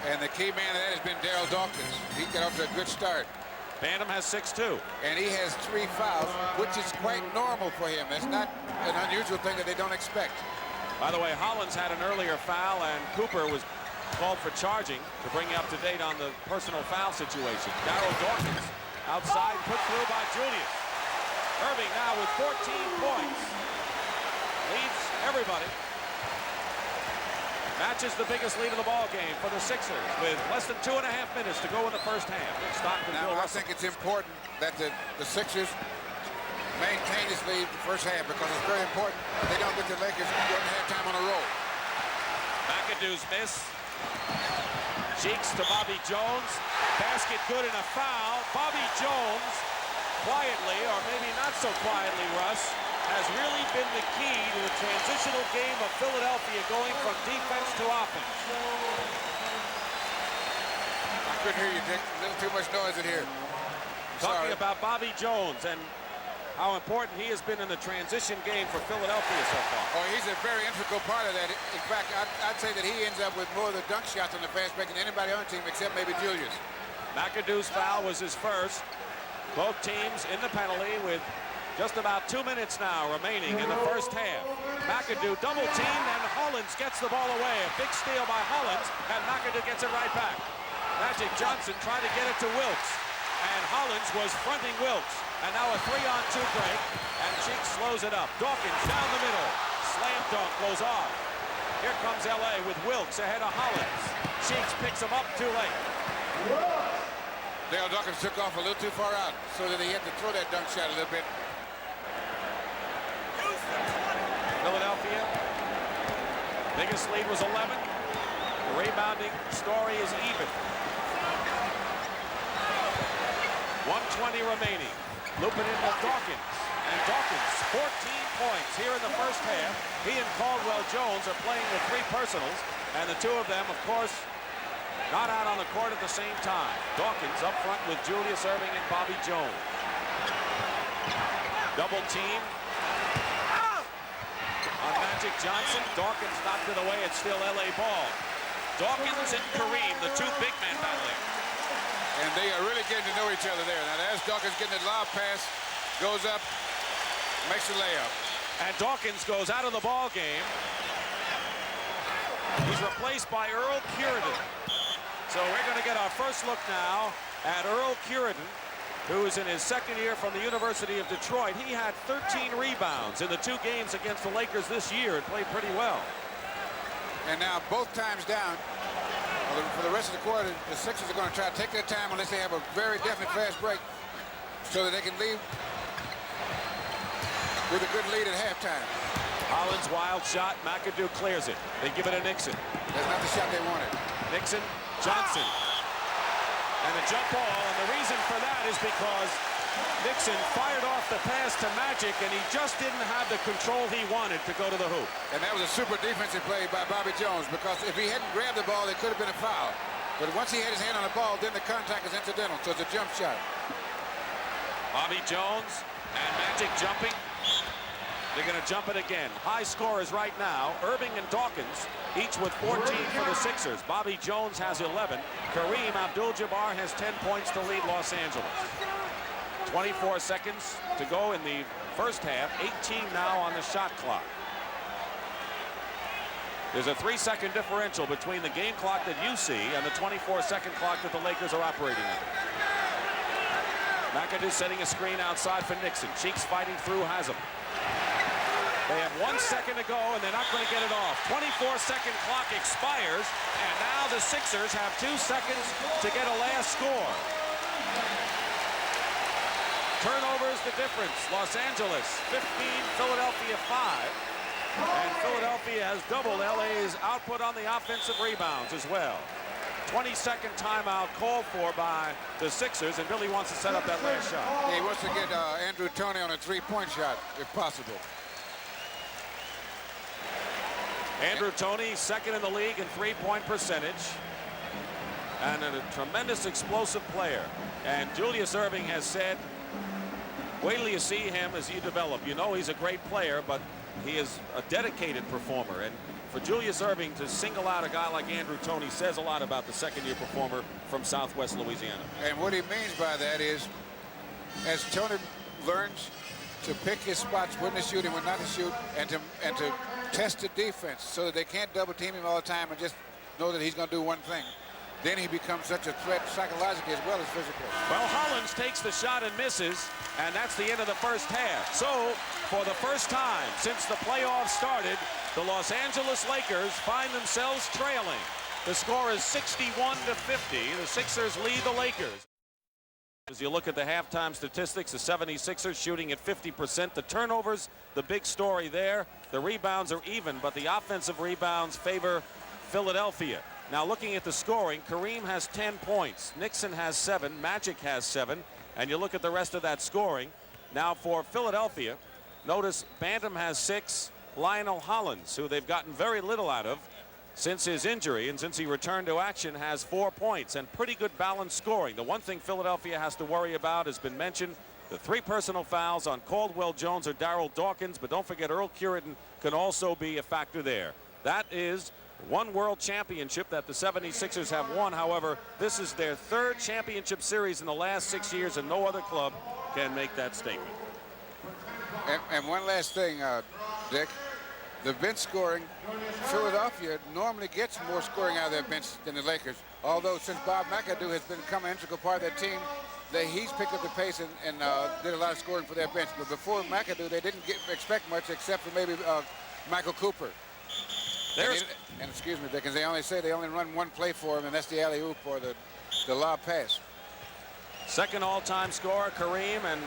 And the key man of that has been Daryl Dawkins. He got off to a good start. Bantam has 6-2. And he has 3 fouls, which is quite normal for him. That's not an unusual thing that they don't expect. By the way, Hollins had an earlier foul, and Cooper was called for charging to bring you up to date on the personal foul situation. Daryl Dawkins outside, put through by Julius. Erving now with 14 points. Leads everybody. Matches the biggest lead of the ball game for the Sixers with less than 2.5 minutes to go in the first half. Now, I think it's important that the Sixers maintain this lead the first half because it's very important they don't get the Lakers going to halftime on a roll. McAdoo's miss. Cheeks to Bobby Jones. Basket good and a foul. Bobby Jones, quietly, or maybe not so quietly, Russ, has really been the key to the transitional game of Philadelphia going from defense to offense. couldn't hear you, Dick. A little too much noise in here. Talking about Bobby Jones and how important he has been in the transition game for Philadelphia so far. Oh, he's a very integral part of that. In fact, I'd say that he ends up with more of the dunk shots on the fast break than anybody on the team except maybe Julius. McAdoo's foul was his first. Both teams in the penalty with just about 2 minutes now remaining in the first half. McAdoo double teamed and Hollins gets the ball away. A big steal by Hollins and McAdoo gets it right back. Magic Johnson trying to get it to Wilkes. And Hollins was fronting Wilkes. And now a 3-on-2 break. And Cheeks slows it up. Dawkins down the middle. Slam dunk goes off. Here comes LA with Wilkes ahead of Hollins. Cheeks picks him up too late. Dale Dawkins took off a little too far out so that he had to throw that dunk shot a little bit. Philadelphia, biggest lead was 11. The rebounding story is even. 1:20 remaining. Looping in with Dawkins. And Dawkins, 14 points here in the first half. He and Caldwell Jones are playing with 3 personals. And the two of them, of course, not out on the court at the same time. Dawkins up front with Julius Erving and Bobby Jones. Double team on Magic Johnson. Dawkins knocked it away. It's still LA ball. Dawkins and Kareem, the two big men battling. And they are really getting to know each other there. Now, as Dawkins getting the lob pass, goes up, makes a layup. And Dawkins goes out of the ball game. He's replaced by Earl Curidan. So we're going to get our first look now at Earl Curidan, who is in his second year from the University of Detroit. He had 13 rebounds in the 2 games against the Lakers this year and played pretty well. And now both times down, for the rest of the quarter, the Sixers are going to try to take their time unless they have a very definite fast break so that they can leave with a good lead at halftime. Hollins wild shot. McAdoo clears it. They give it to Nixon. That's not the shot they wanted. Nixon, Johnson. And a jump ball, and the reason for that is because Nixon fired off the pass to Magic, and he just didn't have the control he wanted to go to the hoop. And that was a super defensive play by Bobby Jones, because if he hadn't grabbed the ball, it could have been a foul. But once he had his hand on the ball, then the contact is incidental, so it's a jump shot. Bobby Jones and Magic jumping. They're going to jump it again. High scorers right now, Erving and Dawkins, each with 14 for the Sixers. Bobby Jones has 11. Kareem Abdul-Jabbar has 10 points to lead Los Angeles. 24 seconds to go in the first half. 18 now on the shot clock. There's a 3-second differential between the game clock that you see and the 24-second clock that the Lakers are operating on. McAdoo setting a screen outside for Nixon. Cheeks fighting through, has him. They have 1 second to go, and they're not going to get it off. 24-second clock expires, and now the Sixers have 2 seconds to get a last score. Turnovers the difference. Los Angeles 15, Philadelphia 5. And Philadelphia has doubled LA's output on the offensive rebounds as well. 20-second timeout called for by the Sixers, and Billy wants to set up that last shot. Yeah, he wants to get Andrew Toney on a 3-point shot, if possible. Andrew Toney, second in the league in 3-point percentage, and a tremendous explosive player. And Julius Erving has said, wait till you see him as you develop. You know he's a great player, but he is a dedicated performer. And for Julius Erving to single out a guy like Andrew Toney says a lot about the second-year performer from Southwest Louisiana. And what he means by that is, as Toney learns to pick his spots, when to shoot and when not to shoot, and to test the defense so that they can't double team him all the time and just know that he's going to do one thing, then he becomes such a threat psychologically as well as physically. Well, Hollins takes the shot and misses, and that's the end of the first half. So, for the first time since the playoffs started, the Los Angeles Lakers find themselves trailing. The score is 61-50. The Sixers lead the Lakers. As you look at the halftime statistics, the 76ers shooting at 50%. The turnovers, the big story there. The rebounds are even, but the offensive rebounds favor Philadelphia. Now looking at the scoring, Kareem has 10 points. Nixon has 7. Magic has 7. And you look at the rest of that scoring. Now for Philadelphia, notice Bantam has 6. Lionel Hollins, who they've gotten very little out of, since his injury and since he returned to action, has 4 points and pretty good balanced scoring. The one thing Philadelphia has to worry about has been mentioned. The 3 personal fouls on Caldwell Jones or Darryl Dawkins, but don't forget Earl Curitin can also be a factor there. That is one world championship that the 76ers have won. However, this is their 3rd championship series in the last 6 years, and no other club can make that statement. And one last thing, Dick. The bench scoring, Philadelphia normally gets more scoring out of their bench than the Lakers. Although since Bob McAdoo has become an integral part of their team, he's picked up the pace and did a lot of scoring for their bench. But before McAdoo, they didn't expect much except for maybe Michael Cooper. And excuse me, because they only run one play for him, and that's the alley-oop or the lob pass. Second all-time scorer, Kareem, and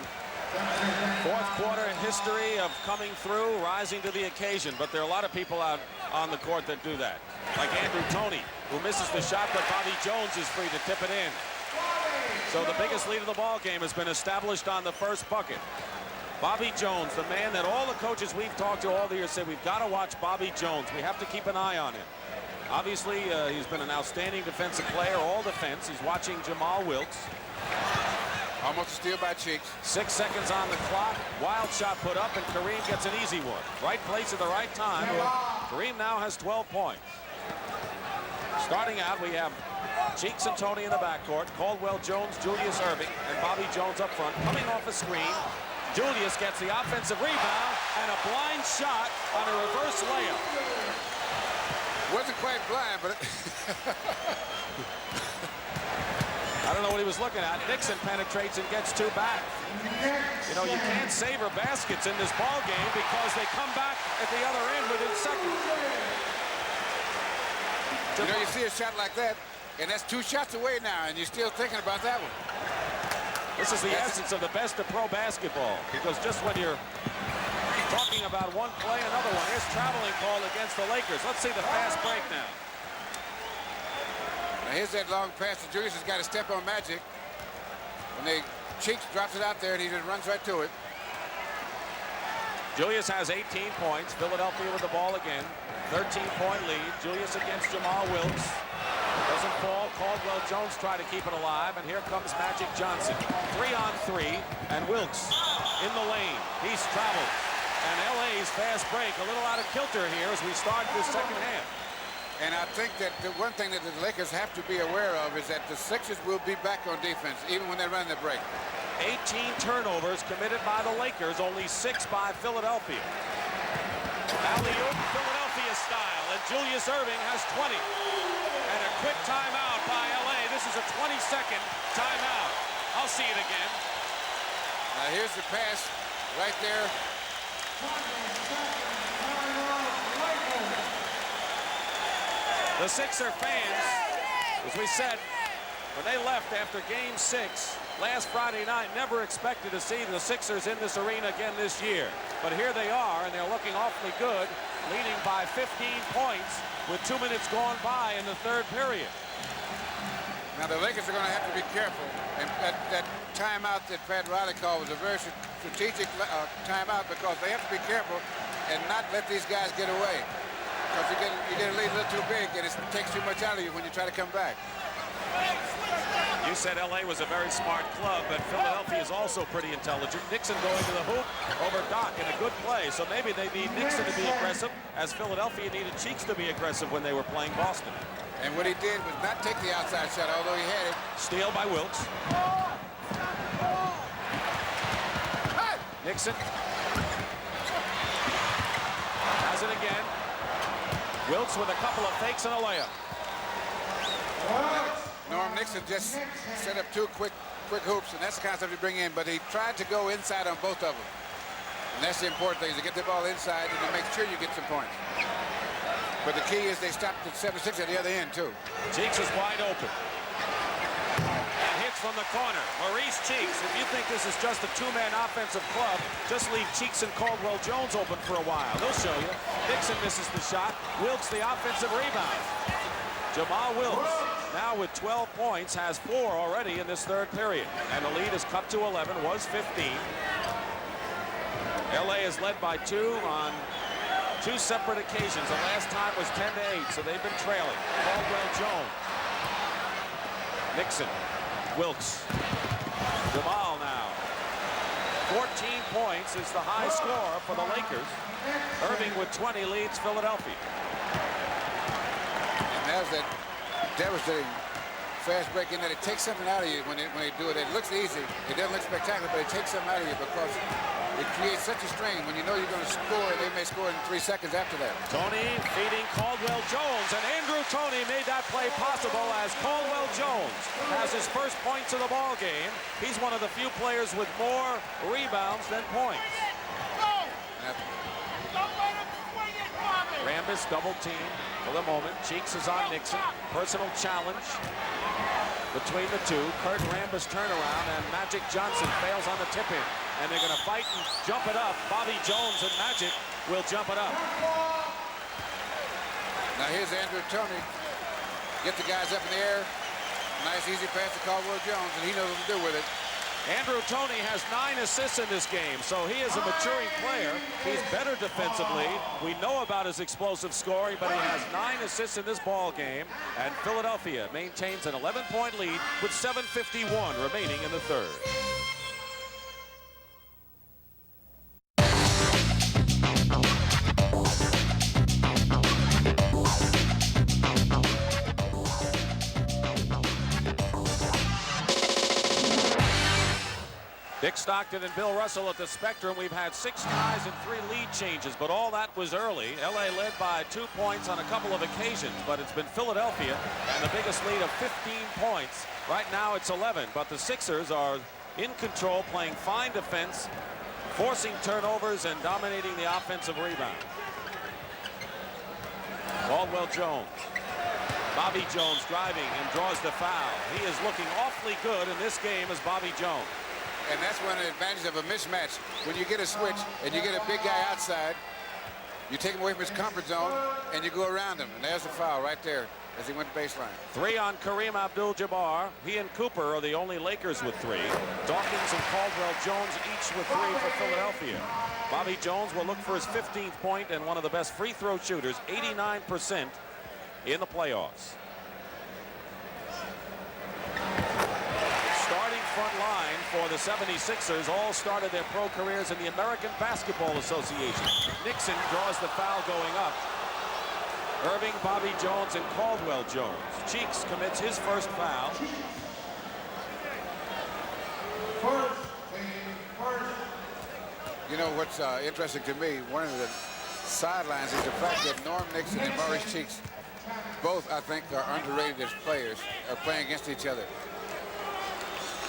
4th quarter history of coming through, rising to the occasion. But there are a lot of people out on the court that do that, like Andrew Toney, who misses the shot, but Bobby Jones is free to tip it in. So the biggest lead of the ball game has been established on the first bucket. Bobby Jones, the man that all the coaches we've talked to all the year said, we've got to watch Bobby Jones. We have to keep an eye on him. Obviously, he's been an outstanding defensive player, all defense. He's watching Jamaal Wilkes. Almost a steal by Cheeks. 6 seconds on the clock. Wild shot put up, and Kareem gets an easy one. Right place at the right time. Kareem now has 12 points. Starting out, we have Cheeks and Toney in the backcourt. Caldwell Jones, Julius Erving, and Bobby Jones up front. Coming off a screen, Julius gets the offensive rebound and a blind shot on a reverse layup. Wasn't quite blind, but I don't know what he was looking at. Nixon penetrates and gets 2 back. You know, you can't savor baskets in this ball game because they come back at the other end within seconds. You know, you see a shot like that, and that's 2 shots away now, and you're still thinking about that one. This is the essence of the best of pro basketball, because just when you're talking about one play, another one. Here's traveling call against the Lakers. Let's see the fast break now. Now here's that long pass. Julius has got to step on Magic. When Cheeks drops it out there, and he just runs right to it. Julius has 18 points. Philadelphia with the ball again. 13-point lead. Julius against Jamaal Wilkes. Doesn't fall. Caldwell Jones try to keep it alive, and here comes Magic Johnson. 3-on-3, and Wilkes in the lane. He's traveled. And LA's fast break a little out of kilter here as we start this second half. And I think that the one thing that the Lakers have to be aware of is that the Sixers will be back on defense, even when they run the break. 18 turnovers committed by the Lakers, only 6 by Philadelphia. Alley-oop, Philadelphia style, and Julius Erving has 20. And a quick timeout by LA. This is a 20-second timeout. I'll see it again. Now here's the pass right there. The Sixer fans, as we said, when they left after Game 6 last Friday night, never expected to see the Sixers in this arena again this year. But here they are, and they're looking awfully good, leading by 15 points with 2 minutes gone by in the third period. Now the Lakers are going to have to be careful. And that timeout that Pat Riley called was a very strategic timeout, because they have to be careful and not let these guys get away. Because you get a lead a little too big, and it takes too much out of you when you try to come back. You said LA was a very smart club, but Philadelphia is also pretty intelligent. Nixon going to the hoop over Doc in a good play. So maybe they need Nixon to be aggressive, as Philadelphia needed Cheeks to be aggressive when they were playing Boston. And what he did was not take the outside shot, although he had it. Steal by Wilkes. Nixon has it again. Wilkes with a couple of fakes and a layup. Norm Nixon just set up 2 quick hoops, and that's the kind of stuff you bring in. But he tried to go inside on both of them. And that's the important thing, is to get the ball inside and to make sure you get some points. But the key is they stopped the 76 at the other end, too. Cheeks is wide open. And hits from the corner. Maurice Cheeks. If you think this is just a 2-man offensive club, just leave Cheeks and Caldwell Jones open for a while. They'll show you. Nixon misses the shot. Wilkes the offensive rebound. Jamaal Wilkes, now with 12 points, has 4 already in this third period. And the lead is cut to 11, was 15. LA is led by 2 on 2 separate occasions. The last time was 10-8, so they've been trailing. Caldwell Jones. Nixon. Wilkes. Jamaal now. 14 points is the high score for the Lakers. Erving with 20 leads Philadelphia. And there's that devastating fast break in that it takes something out of you when they do it. It looks easy. It doesn't look spectacular, but it takes something out of you because it creates such a strain when you know you're going to score, and they may score in 3 seconds after that. Toney feeding Caldwell Jones, and Andrew Toney made that play possible as Caldwell Jones has his first points of the ball game. He's one of the few players with more rebounds than points. Rambis double team for the moment. Cheeks is on Nixon. Personal challenge between the two. Kurt Rambis turnaround, and Magic Johnson fails on the tip-in. And they're going to fight and jump it up. Bobby Jones and Magic will jump it up. Now here's Andrew Toney. Get the guys up in the air. Nice easy pass to Caldwell Jones, and he knows what to do with it. Andrew Toney has 9 assists in this game, so he is a maturing player. He's better defensively. We know about his explosive scoring, but he has 9 assists in this ball game. And Philadelphia maintains an 11-point lead with 7:51 remaining in the third. Dick Stockton and Bill Russell at the Spectrum. We've had 6 ties and 3 lead changes, but all that was early. LA led by 2 points on a couple of occasions, but it's been Philadelphia and the biggest lead of 15 points. Right now it's 11, but the Sixers are in control, playing fine defense, forcing turnovers and dominating the offensive rebound. Caldwell Jones. Bobby Jones driving and draws the foul. He is looking awfully good in this game as Bobby Jones. And that's one of the advantages of a mismatch. When you get a switch and you get a big guy outside, you take him away from his comfort zone and you go around him. And there's the foul right there as he went to baseline. 3 on Kareem Abdul-Jabbar. He and Cooper are the only Lakers with 3. Dawkins and Caldwell Jones each with 3 for Philadelphia. Bobby Jones will look for his 15th point and one of the best free throw shooters, 89% in the playoffs. Starting front line for the 76ers all started their pro careers in the American Basketball Association. Nixon draws the foul going up. Erving, Bobby Jones, and Caldwell Jones. Cheeks commits his first foul. You know what's interesting to me, one of the sidelines is the fact that Norm Nixon and Maurice Cheeks both, I think, are underrated as players, are playing against each other.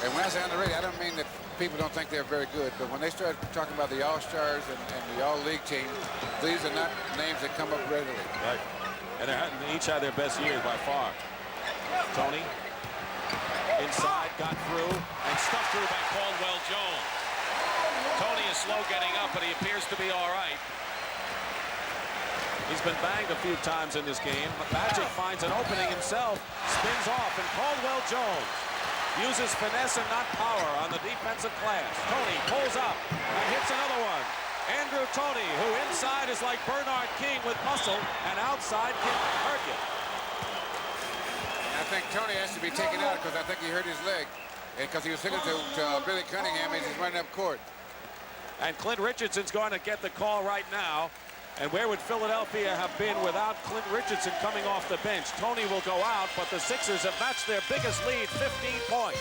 And when I say underrated, I don't mean that people don't think they're very good, but when they start talking about the All-Stars and the All-League team, these are not names that come up readily. Right. And they each had their best years by far. Toney inside, got through, and stuffed through by Caldwell Jones. Toney is slow getting up, but he appears to be all right. He's been banged a few times in this game. Magic finds an opening himself, spins off, and Caldwell Jones uses finesse and not power on the defensive glass. Toney pulls up and hits another one. Andrew Toney, who inside is like Bernard King with muscle, and outside can hurt you. I think Toney has to be taken out because I think he hurt his leg, because he was sticking to Billy Cunningham as he's running up court. And Clint Richardson's going to get the call right now. And where would Philadelphia have been without Clint Richardson coming off the bench? Toney will go out, but the Sixers have matched their biggest lead, 15 points.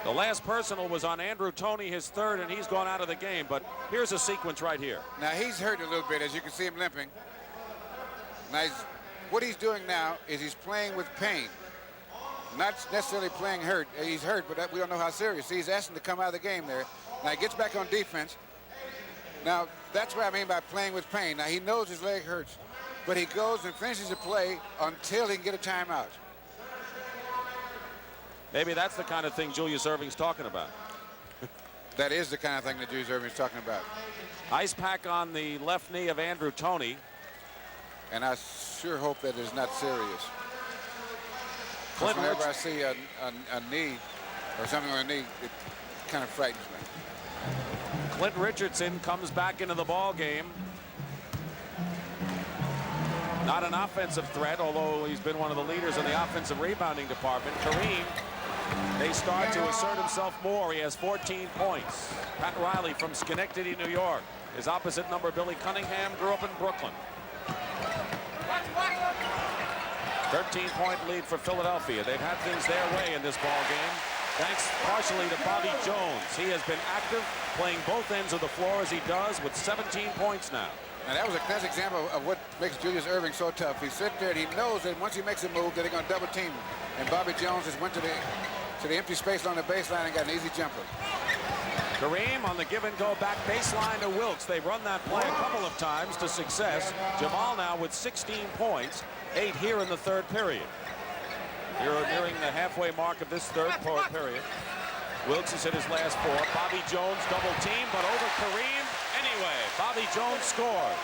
The last personal was on Andrew Toney, his 3rd, and he's gone out of the game. But here's a sequence right here. Now, he's hurt a little bit, as you can see him limping. Now, what he's doing now is he's playing with pain. Not necessarily playing hurt. He's hurt, but we don't know how serious. He's asking to come out of the game there. Now, he gets back on defense. Now, that's what I mean by playing with pain. Now, he knows his leg hurts, but he goes and finishes the play until he can get a timeout. Maybe that's the kind of thing Julius Erving's talking about. That is the kind of thing that Julius Erving's talking about. Ice pack on the left knee of Andrew Toney. And I sure hope that is not serious. Whenever I see a knee or something on a knee, it kind of frightens me. Clint Richardson comes back into the ball game. Not an offensive threat, although he's been one of the leaders in the offensive rebounding department. Kareem may start to assert himself more. He has 14 points. Pat Riley from Schenectady, New York. His opposite number, Billy Cunningham, grew up in Brooklyn. 13-point lead for Philadelphia. They've had things their way in this ball game, thanks partially to Bobby Jones. He has been active, playing both ends of the floor as he does, with 17 points now. And that was a classic example of what makes Julius Erving so tough. He sits there and he knows that once he makes a move, that they're going to double team him. And Bobby Jones just went to the empty space on the baseline and got an easy jumper. Kareem on the give-and-go back baseline to Wilkes. They've run that play a couple of times to success. Jamaal now with 16 points, 8 here in the third period. You're nearing the halfway mark of this third period. Wilkes has hit his last 4. Bobby Jones double team, but over Kareem anyway. Bobby Jones scores.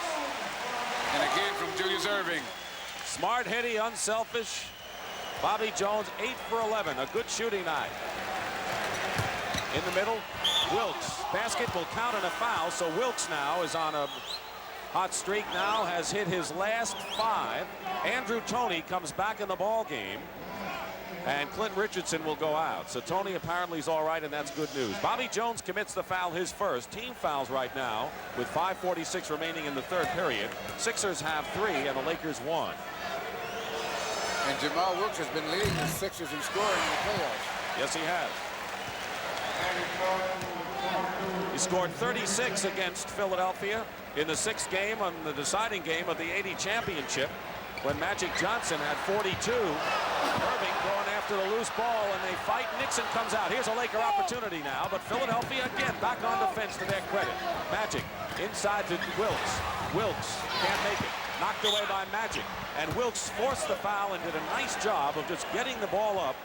And again from Julius Erving. Smart, hitty, unselfish. Bobby Jones 8 for 11. A good shooting night. In the middle, Wilkes. Basket will count and a foul, so Wilkes now is on a hot streak now, has hit his last 5. Andrew Toney comes back in the ball game. And Clint Richardson will go out. So Toney apparently is all right, and that's good news. Bobby Jones commits the foul, his first. Team fouls right now with 5:46 remaining in the third period. Sixers have 3 and the Lakers 1. And Jamaal Wilkes has been leading the Sixers in scoring in the playoffs. Yes, he has. He scored 36 against Philadelphia in the 6th game on the deciding game of the '80 championship, when Magic Johnson had 42. Erving going after the loose ball, and they fight. Nixon comes out. Here's a Laker opportunity now, but Philadelphia again back on defense to their credit. Magic inside to Wilkes. Wilkes can't make it. Knocked away by Magic. And Wilkes forced the foul and did a nice job of just getting the ball up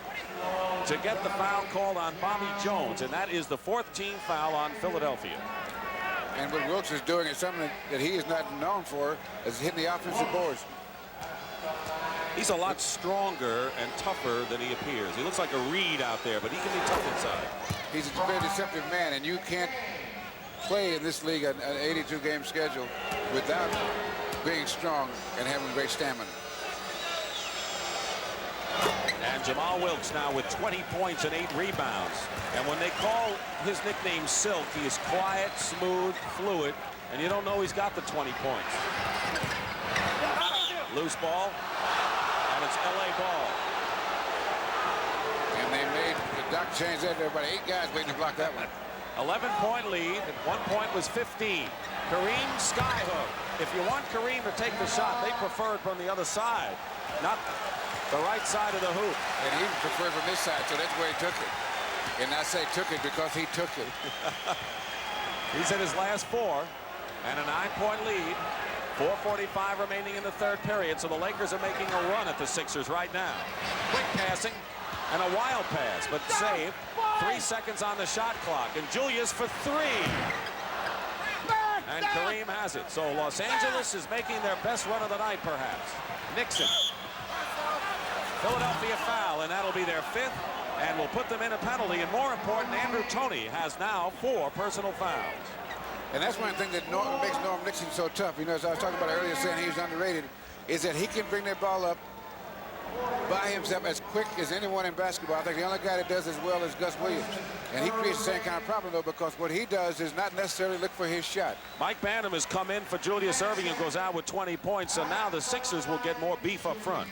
to get the foul called on Bobby Jones, and that is the 4th team foul on Philadelphia. And what Wilkes is doing is something that he is not known for, is hitting the offensive boards. He's a lot stronger and tougher than he appears. He looks like a reed out there, but he can be tough inside. He's a very deceptive man, and you can't play in this league an 82-game schedule without being strong and having great stamina. And Jamaal Wilkes now with 20 points and 8 rebounds. And when they call his nickname Silk, he is quiet, smooth, fluid, and you don't know he's got the 20 points. Loose ball, and it's LA ball. And they made the Doc change that. There were about 8 guys waiting to block that one. 11-point lead. At one point was 15. Kareem skyhook. If you want Kareem to take the shot, they prefer it from the other side, not the right side of the hoop. And he preferred from this side, so that's where he took it. And I say took it because he took it. He's hit his last 4, and a 9-point lead. 4:45 remaining in the third period, so the Lakers are making a run at the Sixers right now. Quick passing and a wild pass, but saved. 3 seconds on the shot clock, and Julius for 3. And Kareem has it. So Los Angeles is making their best run of the night, perhaps. Nixon. Philadelphia foul, and that'll be their 5th, and will put them in a penalty. And more important, Andrew Toney has now 4 personal fouls. And that's one thing that makes Norm Nixon so tough. You know, as I was talking about earlier, saying he was underrated, is that he can bring that ball up by himself as quick as anyone in basketball. I think the only guy that does as well is Gus Williams. And he creates the same kind of problem, though, because what he does is not necessarily look for his shot. Mike Bantam has come in for Julius Erving and goes out with 20 points, so now the Sixers will get more beef up front.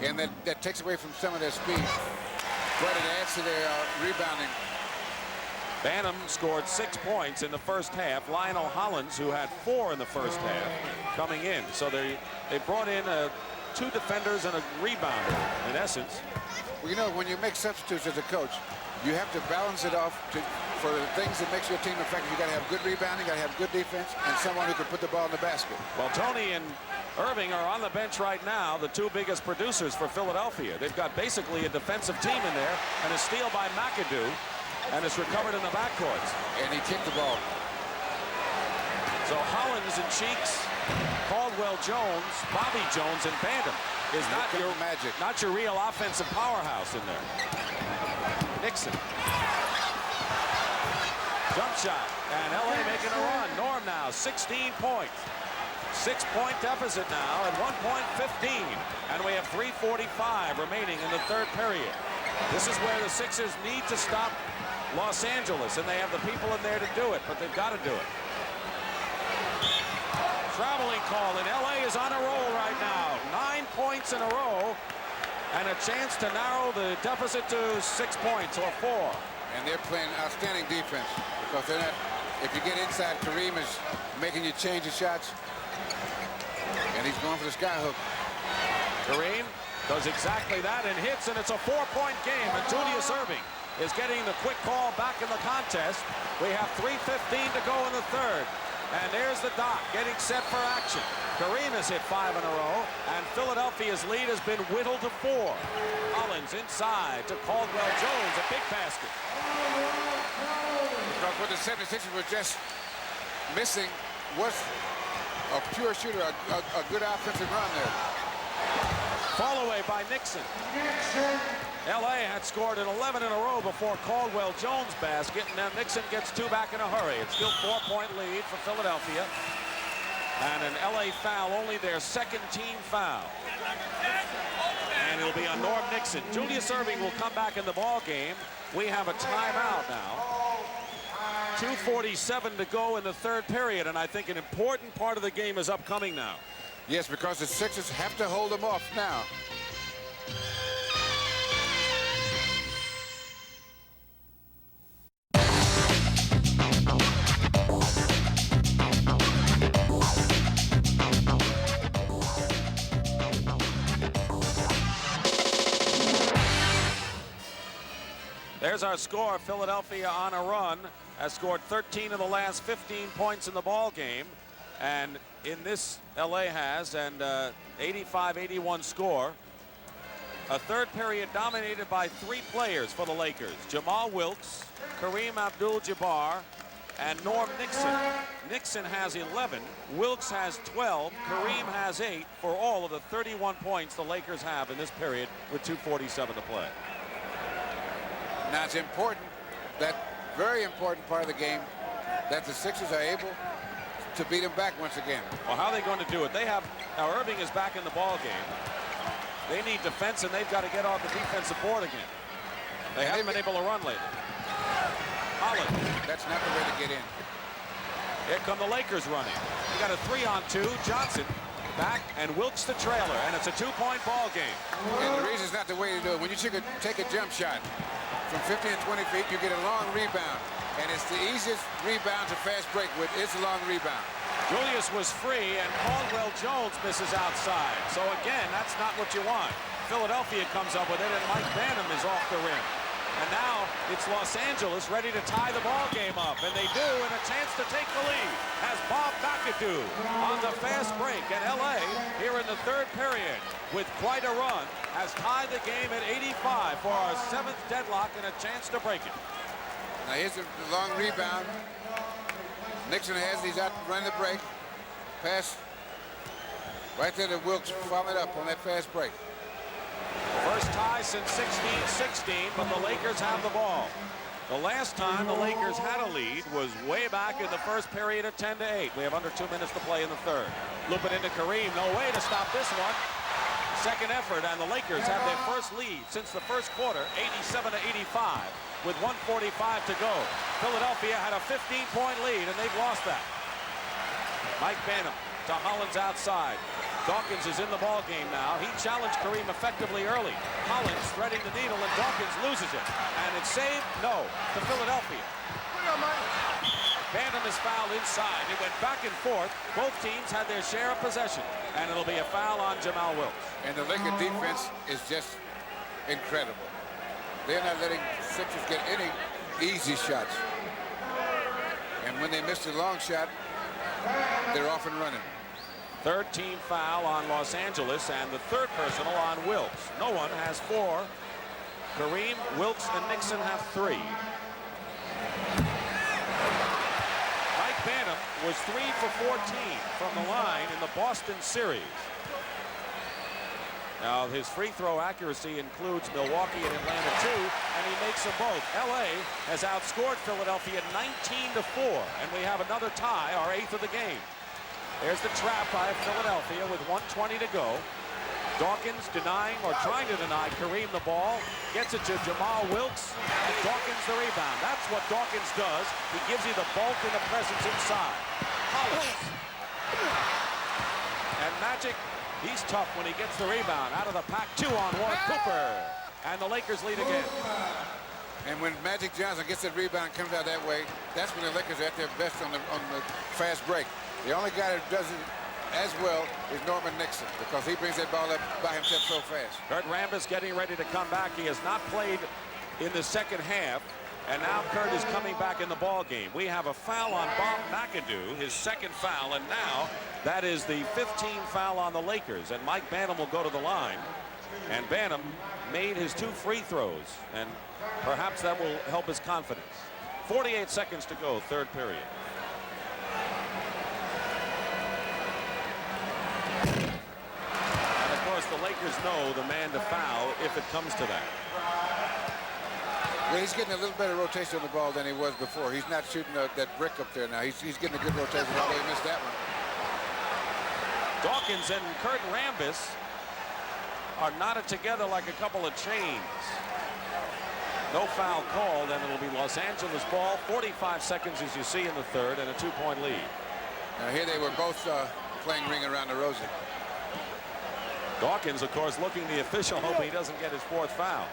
And that takes away from some of their speed, but it adds to their rebounding. Bantam scored 6 points in the first half. Lionel Hollins, who had 4 in the first half, coming in. So they brought in 2 defenders and a rebounder, in essence. Well, you know, when you make substitutes as a coach, you have to balance it off for the things that makes your team effective. You got to have good rebounding, got to have good defense, and someone who can put the ball in the basket. Well, Toney and Erving are on the bench right now, the 2 biggest producers for Philadelphia. They've got basically a defensive team in there, and a steal by McAdoo, and it's recovered in the backcourts. And he kicked the ball. So Hollins and Cheeks, Caldwell Jones, Bobby Jones, and Bantam is not your real offensive powerhouse in there. Nixon. Jump shot, and LA making a run. Norm now, 16 points. 6-point deficit now at 1:15, and we have 3:45 remaining in the third period. This is where the Sixers need to stop Los Angeles, and they have the people in there to do it, but they've got to do it. Traveling call, and LA is on a roll right now. 9 points in a row, and a chance to narrow the deficit to 6 points or 4. And they're playing outstanding defense because they're not. If you get inside, Kareem is making you change your shots, and he's going for the sky hook. Kareem does exactly that and hits, and it's a 4-point game. And Julius Erving is getting the quick call back in the contest. We have 3:15 to go in the third. And there's the Doc getting set for action. Kareem has hit 5 in a row, and Philadelphia's lead has been whittled to 4. Hollins inside to Caldwell Jones, a big basket. Because what the 76ers were just missing was a pure shooter, a good offensive run there. Fall away by Nixon. LA had scored an 11 in a row before Caldwell Jones' basket, and now Nixon gets 2 back in a hurry. It's still 4-point lead for Philadelphia. And an LA foul, only their second team foul. And it'll be on Norm Nixon. Julius Erving will come back in the ball game. We have a timeout now. 2:47 to go in the third period, and I think an important part of the game is upcoming now. Yes, because the Sixers have to hold them off now. There's our score. Philadelphia on a run has scored 13 of the last 15 points in the ball game, and in this LA has an 85-81 score. A third period dominated by 3 players for the Lakers: Jamaal Wilkes, Kareem Abdul-Jabbar, and Norm Nixon. Nixon has 11, Wilkes has 12, Kareem has 8 for all of the 31 points the Lakers have in this period with 2:47 to play. Now it's important, that very important part of the game, that the Sixers are able to beat them back once again. Well, how are they going to do it? They have, now Erving is back in the ball game. They need defense, and they've got to get off the defensive board again. They haven't been able to run lately. Hollins. That's not the way to get in. Here come the Lakers running. We got a 3-on-2. Johnson back, and Wilkes the trailer, and it's a 2-point ball game. And the reason it's not the way to do it, when you take a jump shot from 15 to 20 feet, you get a long rebound. And it's the easiest rebound to fast break with. It's a long rebound. Julius was free, and Caldwell Jones misses outside. So again, that's not what you want. Philadelphia comes up with it, and Mike Banham is off the rim. And now it's Los Angeles ready to tie the ball game up, and they do, and a chance to take the lead as Bob McAdoo on the fast break. And LA here in the third period with quite a run has tied the game at 85 for our 7th deadlock and a chance to break it. Now here's the long rebound. Nixon has, he's out running the break. Pass right there to Wilkes, following up on that fast break. First tie since 16-16, but the Lakers have the ball. The last time the Lakers had a lead was way back in the first period at 10-8. We have under 2 minutes to play in the third. Loop it into Kareem, no way to stop this one. Second effort, and the Lakers have their first lead since the first quarter, 87-85. With 1:45 to go. Philadelphia had a 15-point lead, and they've lost that. Mike Banham to Hollins outside. Dawkins is in the ball game now. He challenged Kareem effectively early. Hollins threading the needle, and Dawkins loses it. And it's saved? No, to Philadelphia. Banham is fouled inside. It went back and forth. Both teams had their share of possession, and it'll be a foul on Jamaal Wilkes. And the Laker defense is just incredible. They're not letting Sixers get any easy shots. And when they miss the long shot, they're off and running. Third team foul on Los Angeles, and the third personal on Wilkes. No one has 4. Kareem, Wilkes, and Nixon have 3. Mike Banham was 3 for 14 from the line in the Boston series. Now, his free throw accuracy includes Milwaukee and Atlanta too, and he makes them both. LA has outscored Philadelphia 19-4, and we have another tie, our 8th of the game. There's the trap by Philadelphia with 1:20 to go. Dawkins denying or trying to deny Kareem the ball. Gets it to Jamaal Wilkes, and Dawkins the rebound. That's what Dawkins does. He gives you the bulk and the presence inside. Hollins. And Magic, he's tough when he gets the rebound. Out of the pack, 2-on-1, Cooper. And the Lakers lead again. And when Magic Johnson gets that rebound and comes out that way, that's when the Lakers are at their best on the fast break. The only guy that does it as well is Norman Nixon, because he brings that ball up by himself so fast. Kurt Rambis getting ready to come back. He has not played in the second half, and now Kurt is coming back in the ball game. We have a foul on Bob McAdoo, his second foul, and now that is the 15th foul on the Lakers, and Mike Banham will go to the line. And Banham made his 2 free throws, and perhaps that will help his confidence. 48 seconds to go, third period. The Lakers know the man to foul if it comes to that. Well, he's getting a little better rotation on the ball than he was before. He's not shooting that brick up there now. He's getting a good rotation, although he missed that one. Dawkins and Kurt Rambis are knotted together like a couple of chains. No foul called, and it'll be Los Angeles ball. 45 seconds, as you see in the third, and a 2-point lead. Here they were both playing ring around the rosy. Dawkins, of course, looking the official, hoping he doesn't get his 4th foul.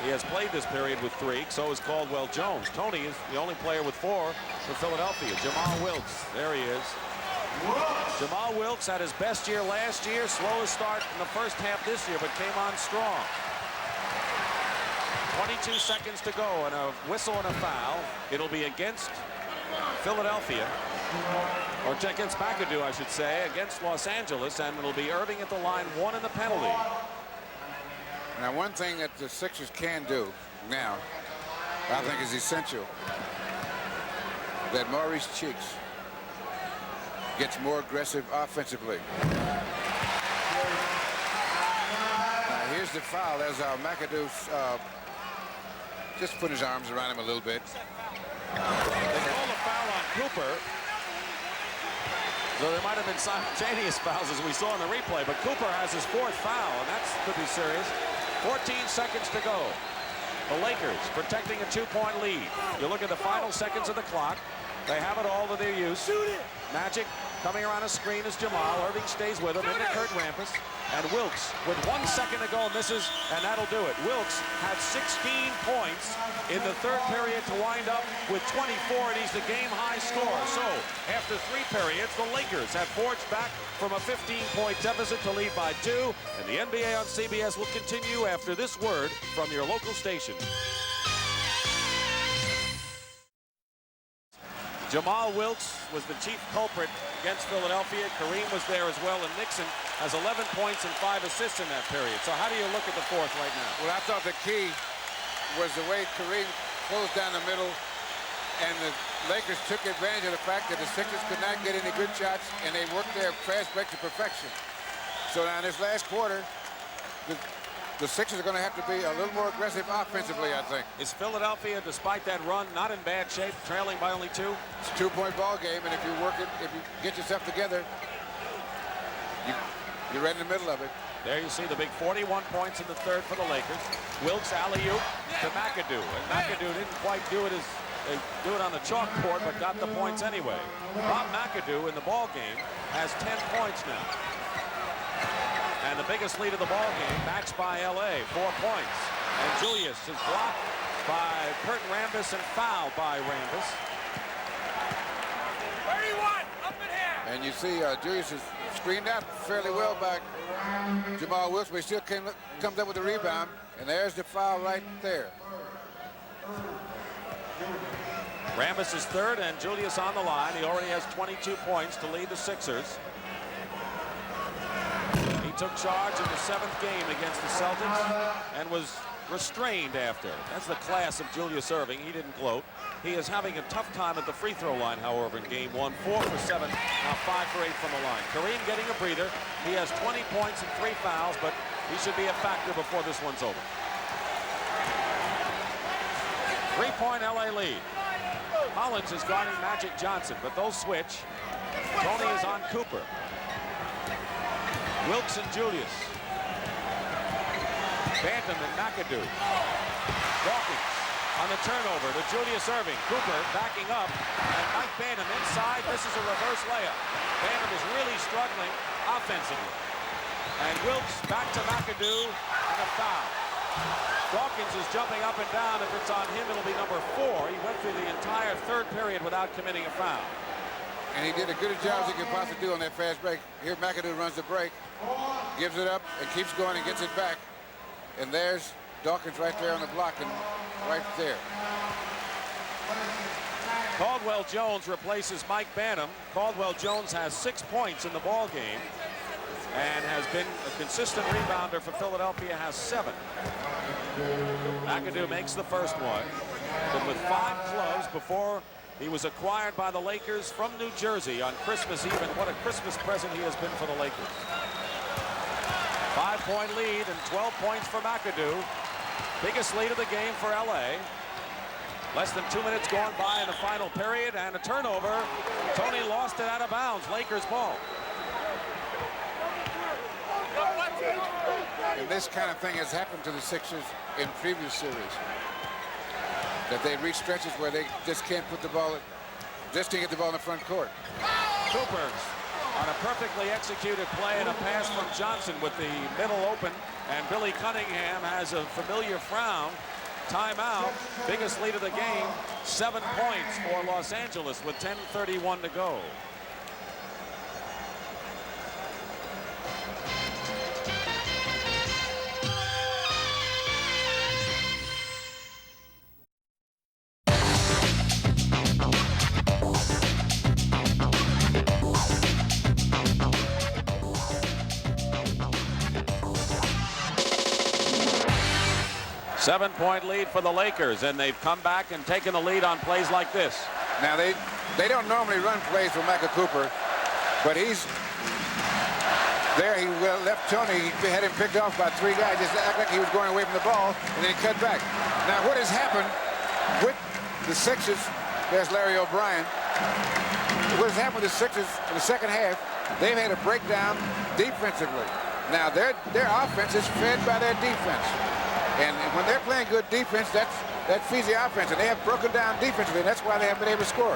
He has played this period with 3, so is Caldwell Jones. Toney is the only player with 4 for Philadelphia. Jamaal Wilkes, there he is. Jamaal Wilkes had his best year last year, slowest start in the first half this year, but came on strong. 22 seconds to go, and a whistle and a foul. It'll be against Philadelphia. Or against McAdoo, I should say, against Los Angeles, and it'll be Erving at the line, 1 in the penalty. Now, one thing that the Sixers can do now, I think is essential, that Maurice Cheeks gets more aggressive offensively. Now, here's the foul as McAdoo just put his arms around him a little bit. They call a foul on Cooper. So there might have been simultaneous fouls, as we saw in the replay, but Cooper has his 4th foul, and that could be serious. 14 seconds to go. The Lakers protecting a 2-point lead. You look at the final seconds of the clock. They have it all to their use. Magic coming around a screen is Jamaal. Erving stays with him into Kurt Rambis. And Wilkes with 1 second to go misses, and that'll do it. Wilkes had 16 points in the third period to wind up with 24, and he's the game-high scorer. So after 3 periods, the Lakers have forged back from a 15-point deficit to lead by 2, and the NBA on CBS will continue after this word from your local station. Jamaal Wilkes was the chief culprit against Philadelphia. Kareem was there as well, and Nixon has 11 points and 5 assists in that period. So how do you look at the 4th right now? Well, I thought the key was the way Kareem closed down the middle, and the Lakers took advantage of the fact that the Sixers could not get any good shots, and they worked their fast break to perfection. So now in this last quarter, the Sixers are going to have to be a little more aggressive offensively, I think. Is Philadelphia, despite that run, not in bad shape, trailing by only 2? It's a 2-point ball game, and if you work it, if you get yourself together, you're right in the middle of it. There you see the big 41 points in the third for the Lakers. Wilkes alley-oop to McAdoo, and McAdoo didn't quite do it on the chalkboard, but got the points anyway. Bob McAdoo in the ball game has 10 points now. And the biggest lead of the ball game, matched by LA, 4 points. And Julius is blocked by Kurt Rambis and fouled by Rambis. 31, up in here. And you see Julius is screened out fairly well by Jamaal Wilkes, but he still comes up with the rebound. And there's the foul right there. Rambis is third, and Julius on the line. He already has 22 points to lead the Sixers. Took charge in the 7th game against the Celtics and was restrained after. That's the class of Julius Erving. He didn't gloat. He is having a tough time at the free throw line, however, in game 1. 4 for 7, now 5 for 8 from the line. Kareem getting a breather. He has 20 points and 3 fouls, but He should be a factor before this one's over. 3-point LA lead. Hollins is guarding Magic Johnson, but they'll switch. Toney is on Cooper. Wilkes and Julius. Bantam and McAdoo. Dawkins on the turnover to Julius Erving. Cooper backing up, and Mike Bantam inside. This is a reverse layup. Bantam is really struggling offensively. And Wilkes back to McAdoo and a foul. Dawkins is jumping up and down. If it's on him, it'll be number 4. He went through the entire third period without committing a foul. And he did a good job as he could possibly do on that fast break. Here McAdoo runs the break, gives it up, and keeps going and gets it back. And there's Dawkins right there on the block and right there. Caldwell Jones replaces Mike Bantam. Caldwell Jones has 6 points in the ball game and has been a consistent rebounder for Philadelphia, has 7. McAdoo makes the first one. But with 5 clubs before he was acquired by the Lakers from New Jersey on Christmas Eve, and what a Christmas present he has been for the Lakers. 5-point lead and 12 points for McAdoo. Biggest lead of the game for LA. Less than 2 minutes gone by in the final period, and a turnover. Toney lost it out of bounds. Lakers ball. And this kind of thing has happened to the Sixers in previous series. That they reach stretches where they just can't put the ball, just can't get the ball in the front court. Cooper on a perfectly executed play and a pass from Johnson with the middle open, and Billy Cunningham has a familiar frown. Timeout. Biggest lead of the game. 7 points for Los Angeles with 10:31 to go. Seven-point lead for the Lakers, and they've come back and taken the lead on plays like this. Now they don't normally run plays for Cooper, but he's there. He left Toney. He had him picked off by 3 guys. Just act like he was going away from the ball, and then he cut back. Now what has happened with the Sixers? There's Larry O'Brien. What has happened with the Sixers in the second half? They've had a breakdown defensively. Now their offense is fed by their defense. And when they're playing good defense, that feeds the offense. And they have broken down defensively, and that's why they haven't been able to score.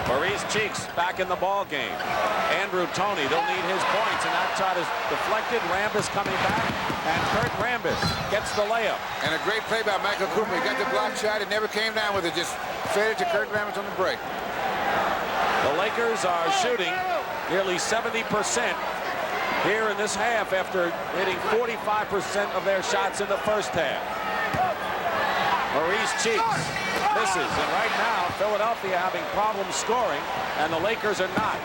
Maurice Cheeks back in the ball game. Andrew Toney, they'll need his points, and that shot is deflected. Rambis coming back, and Kurt Rambis gets the layup. And a great play by Michael Cooper. He got the block shot. He never came down with it. Just fed it to Kurt Rambis on the break. The Lakers are shooting nearly 70% here in this half after hitting 45% of their shots in the first half. Maurice Cheeks misses, and right now Philadelphia having problems scoring, and the Lakers are not.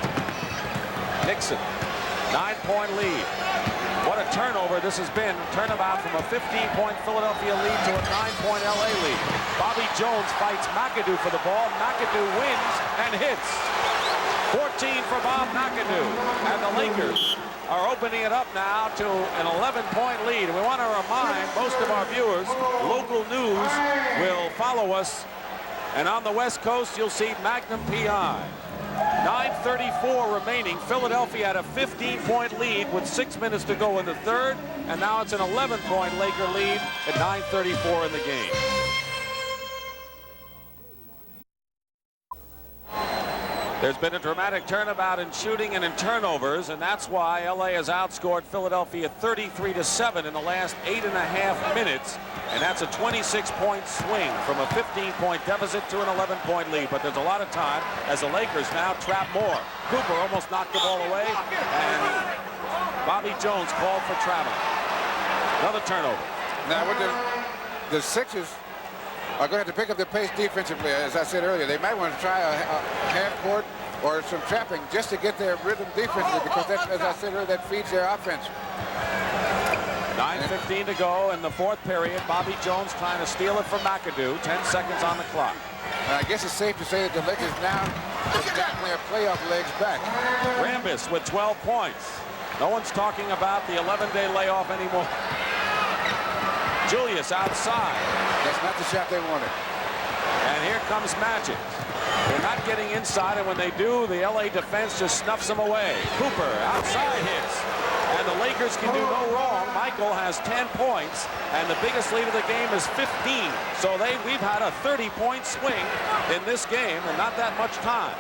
Nixon, 9-point lead. What a turnover this has been. Turnabout from a 15-point Philadelphia lead to a 9-point LA lead. Bobby Jones fights McAdoo for the ball. McAdoo wins and hits. 14 for Bob McAdoo, and the Lakers are opening it up now to an 11-point lead. And we want to remind most of our viewers, local news will follow us. And on the West Coast, you'll see Magnum PI. 9:34 remaining. Philadelphia had a 15-point lead with 6 minutes to go in the third. And now it's an 11-point Laker lead at 9:34 in the game. There's been a dramatic turnabout in shooting and in turnovers, and that's why LA has outscored Philadelphia 33-7 in the last 8.5 minutes, and that's a 26-point swing from a 15-point deficit to an 11-point lead. But there's a lot of time as the Lakers now trap more. Cooper almost knocked the ball away, and Bobby Jones called for traveling. Another turnover. Now with the Sixers are going to have to pick up the pace defensively. As I said earlier, they might want to try a half court or some trapping just to get their rhythm defensively, because that, as I said earlier, that feeds their offense. 9:15 to go in the fourth period. Bobby Jones trying to steal it from McAdoo. 10 seconds on the clock. And I guess it's safe to say that the Lakers now have got their playoff legs back. Rambis with 12 points. No one's talking about the 11-day layoff anymore. Julius outside. That's not the shot they wanted. And here comes Magic. They're not getting inside, and when they do, the LA defense just snuffs them away. Cooper outside hits. And the Lakers can do no wrong. Michael has 10 points, and the biggest lead of the game is 15. So we've had a 30-point swing in this game, and not that much time.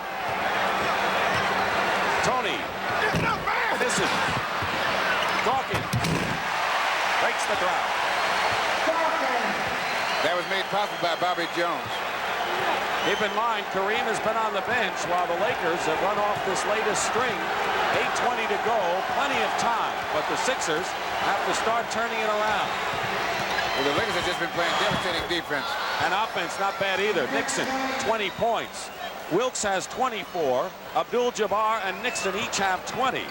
Toney misses. Dawkins breaks the ground. That was made possible by Bobby Jones. Keep in mind, Kareem has been on the bench while the Lakers have run off this latest string. 8:20 to go, plenty of time, but the Sixers have to start turning it around. Well, the Lakers have just been playing devastating defense. And offense not bad either. Nixon, 20 points. Wilkes has 24. Abdul, Jabbar, and Nixon each have 20.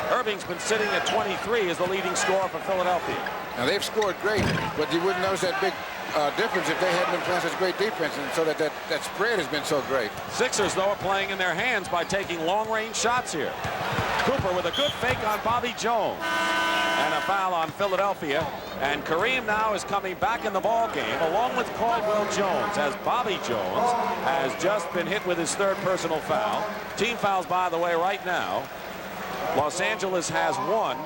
Erving's been sitting at 23 as the leading scorer for Philadelphia. Now, they've scored great, but you wouldn't notice that big difference if they hadn't been playing such great defense, and so that spread has been so great. Sixers, though, are playing in their hands by taking long-range shots here. Cooper with a good fake on Bobby Jones. And a foul on Philadelphia. And Kareem now is coming back in the ball game along with Caldwell Jones, as Bobby Jones has just been hit with his third personal foul. Team fouls, by the way, right now. Los Angeles has 1.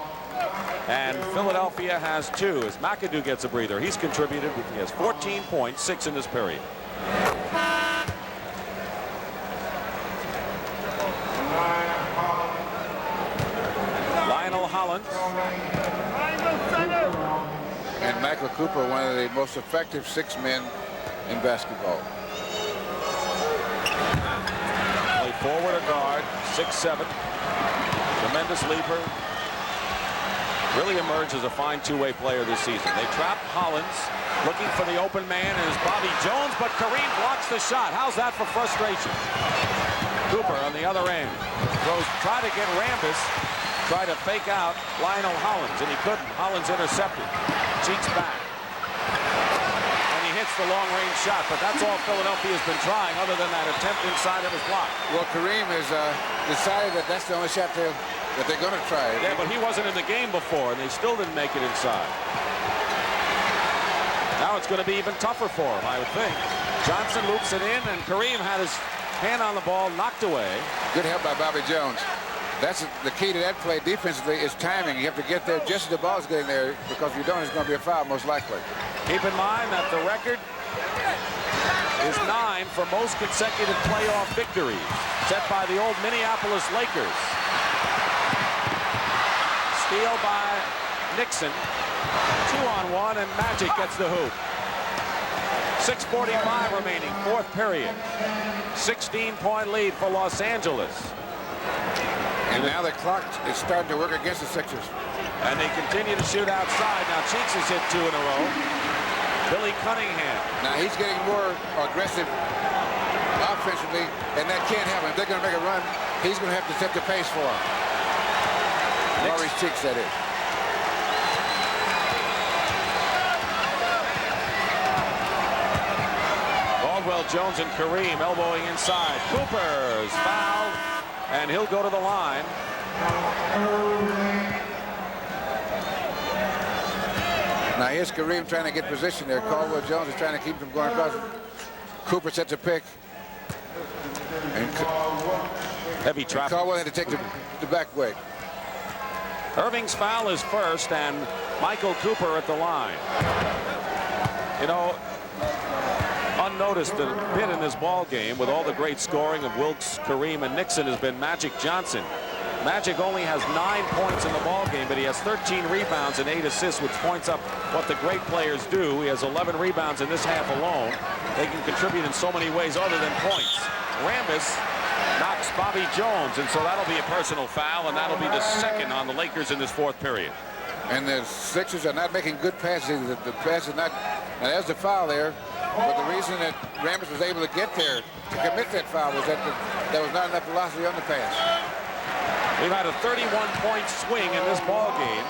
And Philadelphia has 2 as McAdoo gets a breather. He's contributed. He has 14 points, 6 in this period. Lionel Hollins. And Michael Cooper, one of the most effective 6 men in basketball. Play forward or guard, 6'7". Tremendous leaper. Really emerged as a fine two-way player this season. They trap Hollins, looking for the open man, and it's Bobby Jones, but Kareem blocks the shot. How's that for frustration? Cooper on the other end. Try to get Rambis, try to fake out Lionel Hollins, and he couldn't. Hollins intercepted. Cheeks back. And he hits the long-range shot, but that's all Philadelphia's been trying, other than that attempt inside that was blocked. Well, Kareem has decided that that's the only shot that they're going to try. Yeah, but he wasn't in the game before, and they still didn't make it inside. Now it's going to be even tougher for him, I would think. Johnson loops it in, and Kareem had his hand on the ball knocked away. Good help by Bobby Jones. That's the key to that play defensively is timing. You have to get there just as the ball's getting there, because if you don't, it's going to be a foul most likely. Keep in mind that the record is 9 for most consecutive playoff victories, set by the old Minneapolis Lakers. Steal by Nixon. 2-on-1, and Magic gets the hoop. 6:45 remaining, 4th period. 16-point lead for Los Angeles. And now the clock is starting to work against the Sixers. And they continue to shoot outside. Now Cheeks has hit 2 in a row. Billy Cunningham. Now he's getting more aggressive offensively, and that can't happen. If they're going to make a run, he's going to have to set the pace for them. Maurice Cheeks, that is. Caldwell Jones and Kareem elbowing inside. Cooper's fouled, and he'll go to the line. Now here's Kareem trying to get position there. Caldwell Jones is trying to keep him going across. Cooper sets a pick. And heavy traffic. Caldwell had to take the back way. Erving's foul is first, and Michael Cooper at the line. You know, unnoticed a bit in this ball game with all the great scoring of Wilkes, Kareem, and Nixon has been Magic Johnson. Magic only has 9 points in the ball game, but he has 13 rebounds and 8 assists, which points up what the great players do. He has 11 rebounds in this half alone. They can contribute in so many ways other than points. Rambis knocks Bobby Jones, and so that'll be a personal foul, and that'll be the second on the Lakers in this 4th period. And the Sixers are not making good passes. The pass is not, and there's the foul there. But the reason that Rambis was able to get there to commit that foul was that there was not enough velocity on the pass. We've had a 31-point swing in this ball game.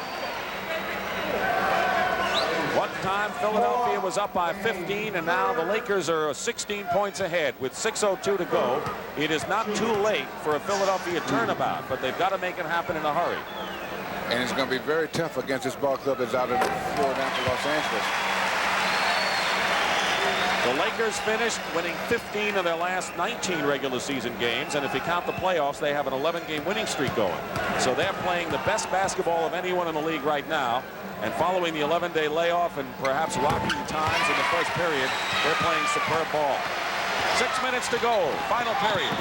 One time Philadelphia was up by 15, and now the Lakers are 16 points ahead with 6:02 to go. It is not too late for a Philadelphia turnabout, but they've got to make it happen in a hurry. And it's going to be very tough against this ball club that's out on the floor down to Los Angeles. The Lakers finished winning 15 of their last 19 regular season games, and if you count the playoffs, they have an 11-game winning streak going. So they're playing the best basketball of anyone in the league right now. And following the 11-day layoff and perhaps rocky times in the first period, they're playing superb ball. 6 minutes to go, final period.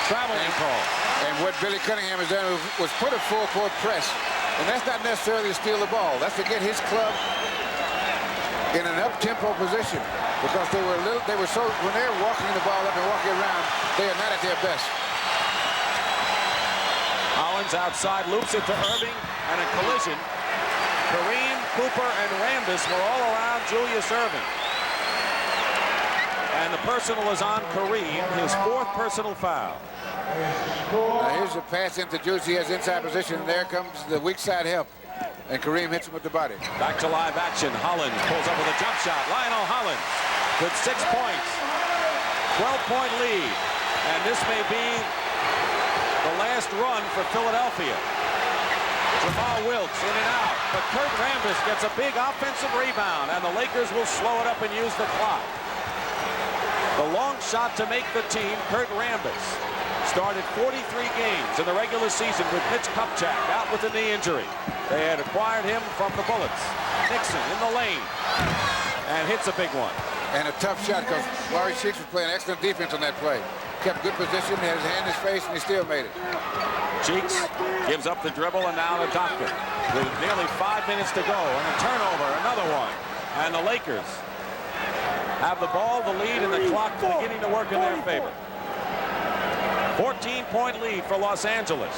Traveling call. And what Billy Cunningham has done was put a full-court press. And that's not necessarily to steal the ball. That's to get his club in an up-tempo position, because they were so, when they're walking the ball up and walking around, they are not at their best. Hollins outside, loops it to Erving, and a collision. Kareem, Cooper, and Rambis were all around Julius Erving. And the personal is on Kareem, his 4th personal foul. Now here's the pass into Julius. He has inside position, and there comes the weak side help. And Kareem hits him with the body. Back to live action. Hollins pulls up with a jump shot. Lionel Hollins with 6 points. 12-point lead. And this may be the last run for Philadelphia. Jamaal Wilkes in and out. But Kurt Rambis gets a big offensive rebound, and the Lakers will slow it up and use the clock. The long shot to make the team, Kurt Rambis, started 43 games in the regular season with Mitch Kupchak out with a knee injury. They had acquired him from the Bullets. Nixon in the lane and hits a big one. And a tough shot, because Maurice was playing excellent defense on that play. Kept good position, had his hand in his face, and he still made it. Cheeks gives up the dribble, and now to Doctor with nearly 5 minutes to go, and a turnover, another one. And the Lakers have the ball, the lead, and the clock beginning to work in their favor. 14-point lead for Los Angeles.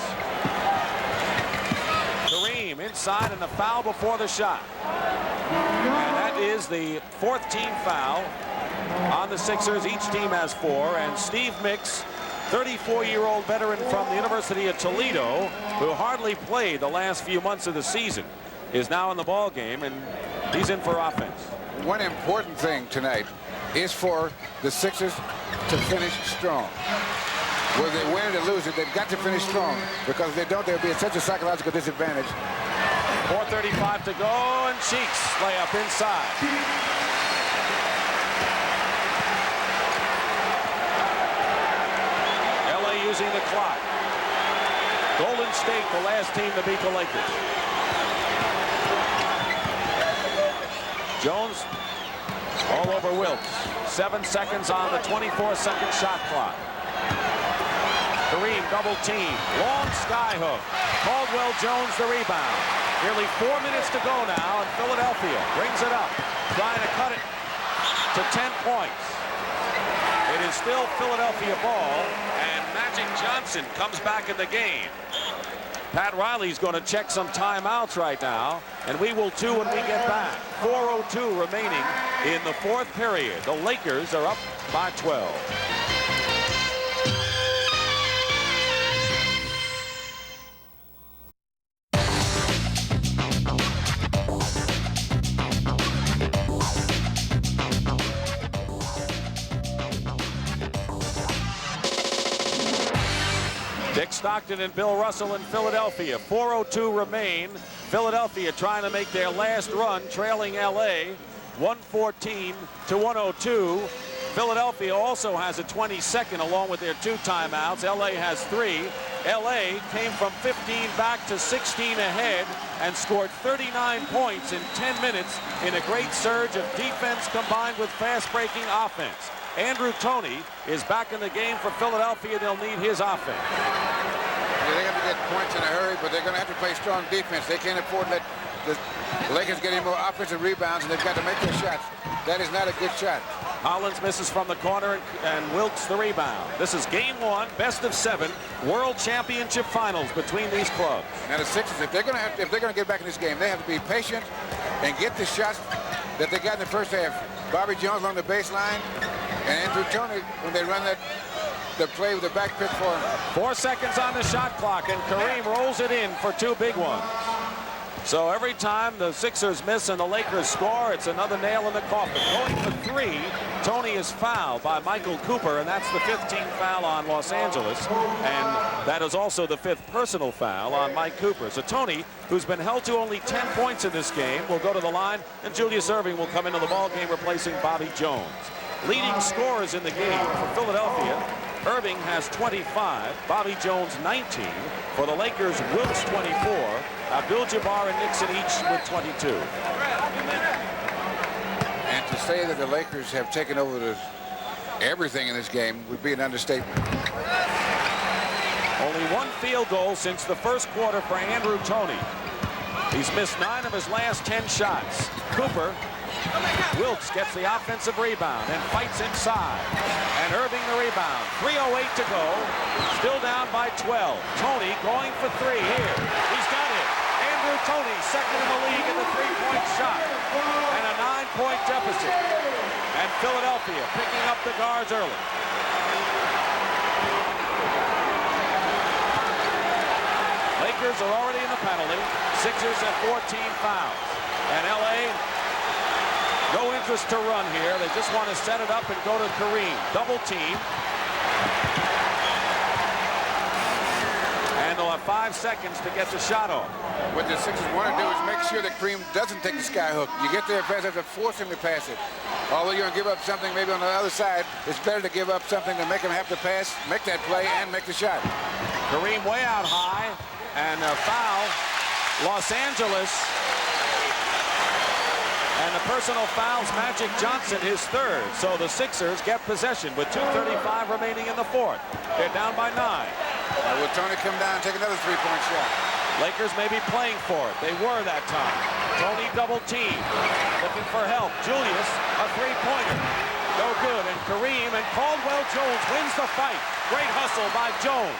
Kareem inside, and the foul before the shot. And that is the 4th team foul on the Sixers. Each team has 4. And Steve Mix, 34-year-old veteran from the University of Toledo, who hardly played the last few months of the season, is now in the ball game, and he's in for offense. One important thing tonight is for the Sixers to finish strong. Whether they win it or lose it, they've got to finish strong, because if they don't, they'll be at such a psychological disadvantage. 4:35 to go, and Cheeks layup inside. LA using the clock. Golden State, the last team to beat the Lakers. Jones all over Wilkes. 7 seconds on the 24-second shot clock. Kareem double team. Long sky hook. Caldwell Jones the rebound. Nearly 4 minutes to go now, and Philadelphia brings it up, trying to cut it to 10 points. It is still Philadelphia ball, and Magic Johnson comes back in the game. Pat Riley's going to check some timeouts right now, and we will too when we get back. 4:02 remaining in the 4th period. The Lakers are up by 12. Dick Stockton and Bill Russell in Philadelphia. 4:02 remain. Philadelphia trying to make their last run, trailing LA 114-102. Philadelphia also has a 22nd along with their 2 timeouts. LA has 3. LA came from 15 back to 16 ahead and scored 39 points in 10 minutes in a great surge of defense combined with fast-breaking offense. Andrew Toney is back in the game for Philadelphia. They'll need his offense. Yeah, they have to get points in a hurry, but they're going to have to play strong defense. They can't afford to let the Lakers get any more offensive rebounds, and they've got to make their shots. That is not a good shot. Hollins misses from the corner, and Wilkes the rebound. This is game 1, best of 7, World Championship Finals between these clubs. Now the Sixers, if they're going to get back in this game, they have to be patient and get the shots that they got in the first half. Bobby Jones along the baseline, and Andrew Toney when they run the play with the back pick for him. 4 seconds on the shot clock, and Kareem rolls it in for 2 big ones. So every time the Sixers miss and the Lakers score, it's another nail in the coffin. Going for three, Toney is fouled by Michael Cooper, and that's the 15th foul on Los Angeles. And that is also the 5th personal foul on Mike Cooper. So Toney, who's been held to only 10 points in this game, will go to the line, and Julius Erving will come into the ball game replacing Bobby Jones. Leading scorers in the game for Philadelphia, Erving has 25, Bobby Jones 19. For the Lakers, Wilkes 24, Abdul, Jabbar, and Nixon each with 22. And to say that the Lakers have taken over everything in this game would be an understatement. Only one field goal since the first quarter for Andrew Toney. He's missed 9 of his last 10 shots. Cooper, Wilkes gets the offensive rebound and fights inside. And Erving the rebound. 3:08 to go. Still down by 12. Toney going for 3 here. He's got it. Andrew Toney, second in the league in the three-point shot. And a 9-point deficit. And Philadelphia picking up the guards early. Lakers are already in the penalty. Sixers have 14 fouls. And LA, no interest to run here. They just want to set it up and go to Kareem. Double team. And they'll have 5 seconds to get the shot off. What the Sixers want to do is make sure that Kareem doesn't take the sky hook. You get there fast, have to force him to pass it. Although you're going to give up something maybe on the other side, it's better to give up something to make him have to pass, make that play, and make the shot. Kareem way out high. And a foul. Los Angeles. And the personal fouls Magic Johnson, his 3rd. So the Sixers get possession with 2:35 remaining in the 4th. They're down by 9. Will Toney come down and take another 3-point shot? Lakers may be playing for it. They were that time. Toney double team. Looking for help. Julius, a 3-pointer. No good. And Kareem and Caldwell Jones wins the fight. Great hustle by Jones.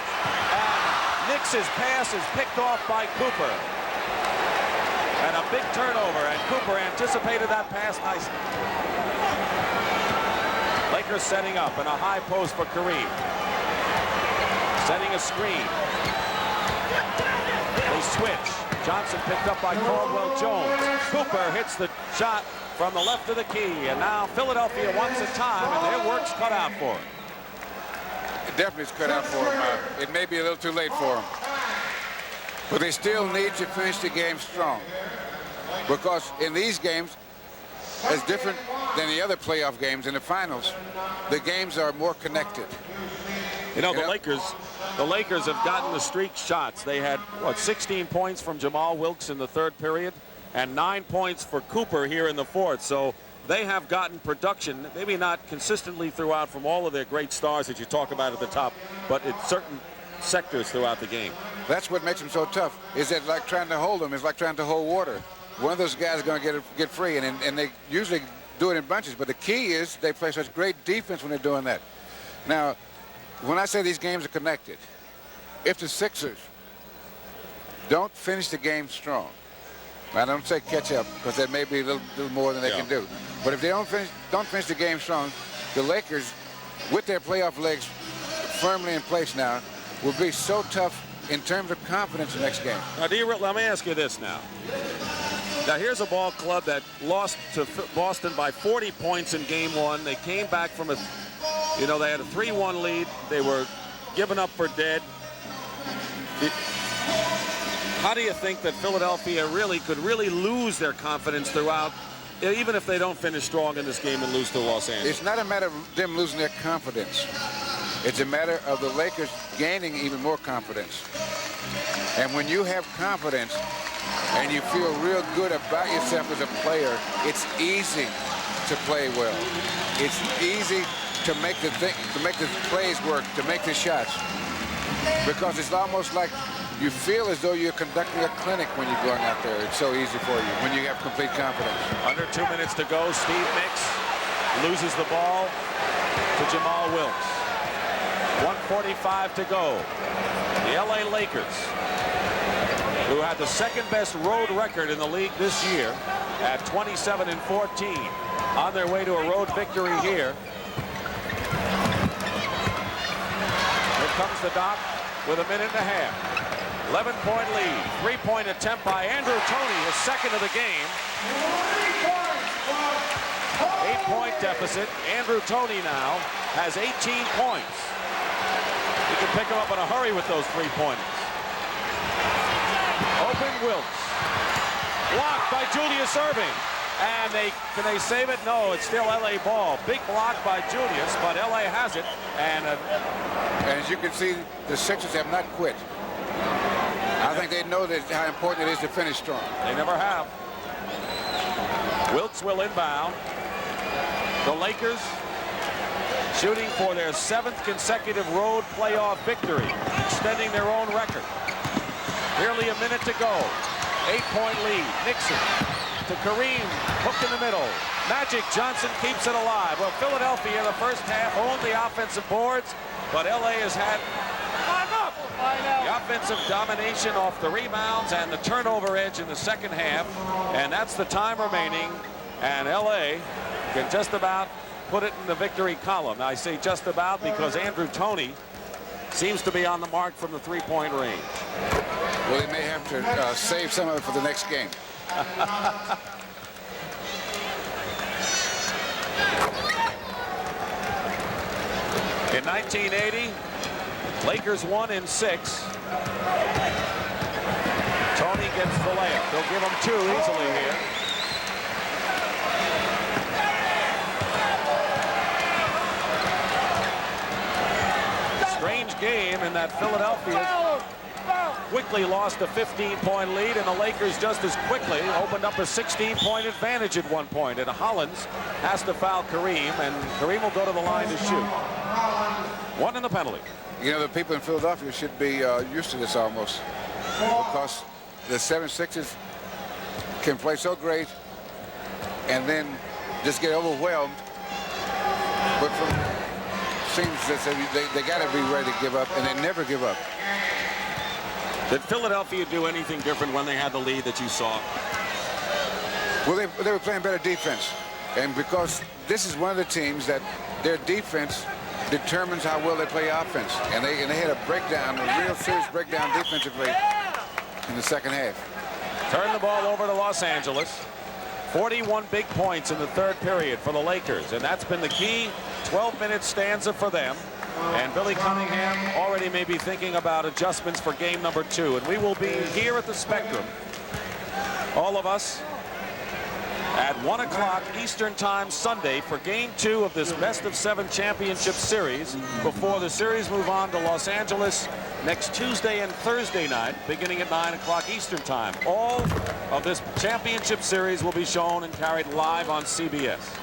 And Nix's pass is picked off by Cooper. And a big turnover, and Cooper anticipated that pass nicely. Lakers setting up in a high post for Kareem. Setting a screen. They switch. Johnson picked up by Caldwell Jones. Cooper hits the shot from the left of the key, and now Philadelphia wants a time, and their work's cut out for it. Definitely is cut out for him. It may be a little too late for him. But they still need to finish the game strong. Because in these games, as different than the other playoff games in the finals, the games are more connected. You know, the Lakers have gotten the streak shots. They had, what, 16 points from Jamaal Wilkes in the 3rd period and 9 points for Cooper here in the 4th. So they have gotten production, maybe not consistently throughout from all of their great stars that you talk about at the top, but in certain sectors throughout the game. That's what makes them so tough, is that like trying to hold them is like trying to hold water. One of those guys is going to get free, and they usually do it in bunches. But the key is they play such great defense when they're doing that. Now, when I say these games are connected, if the Sixers don't finish the game strong, I don't say catch up, because that may be a little more than they can do. But if they don't finish the game strong, the Lakers, with their playoff legs firmly in place now, will be so tough in terms of confidence the next game. Now, let me ask you this now. Now, here's a ball club that lost to Boston by 40 points in game 1. They came back from they had a 3-1 lead. They were given up for dead. How do you think that Philadelphia could really lose their confidence throughout, even if they don't finish strong in this game and lose to Los Angeles? It's not a matter of them losing their confidence. It's a matter of the Lakers gaining even more confidence. And when you have confidence and you feel real good about yourself as a player, it's easy to play well. It's easy to make the plays work, to make the shots. Because it's almost like you feel as though you're conducting a clinic when you're going out there. It's so easy for you when you have complete confidence. Under 2 minutes to go, Steve Nicks loses the ball to Jamaal Wilkes. 1:45 to go. The LA Lakers, who had the 2nd-best road record in the league this year at 27-14, on their way to a road victory here. Here comes the Doc with a minute and a half. 11-point lead. 3-point attempt by Andrew Toney, his second of the game. 8-point deficit. Andrew Toney now has 18 points. He can pick them up in a hurry with those 3-pointers. Open Wilkes. Blocked by Julius Erving. And can they save it? No, it's still LA ball. Big block by Julius, but LA has it. And as you can see, the Sixers have not quit. I think they know that how important it is to finish strong. They never have. Wilkes will inbound. The Lakers shooting for their 7th consecutive road playoff victory, extending their own record. Nearly a minute to go. 8-point lead. Nixon to Kareem, hooked in the middle. Magic Johnson keeps it alive. Well, Philadelphia in the first half owned the offensive boards, but LA has had the offensive domination off the rebounds and the turnover edge in the second half, and that's the time remaining, and LA can just about put it in the victory column. I say just about because Andrew Toney seems to be on the mark from the 3-point range. Well, he may have to save some of it for the next game. In 1980, Lakers won in 6. Toney gets the layup. They'll give him 2 easily here. Strange game in that Philadelphia quickly lost a 15-point lead, and the Lakers just as quickly opened up a 16-point advantage at one point. And Hollins has to foul Kareem, and Kareem will go to the line to shoot. 1 in the penalty. You know, the people in Philadelphia should be used to this almost, because the 76ers can play so great and then just get overwhelmed. But seems that they got to be ready to give up, and they never give up. Did Philadelphia do anything different when they had the lead that you saw? Well, they were playing better defense. And because this is one of the teams that their defense determines how well they play offense. And they had a breakdown, a real serious breakdown defensively in the second half. Turn the ball over to Los Angeles. 41 big points in the 3rd period for the Lakers. And that's been the key 12-minute stanza for them. And Billy Cunningham already may be thinking about adjustments for game number 2. And we will be here at the Spectrum, all of us, at 1 o'clock Eastern Time Sunday for game 2 of this best-of-7 championship series before the series move on to Los Angeles next Tuesday and Thursday night, beginning at 9 o'clock Eastern Time. All of this championship series will be shown and carried live on CBS.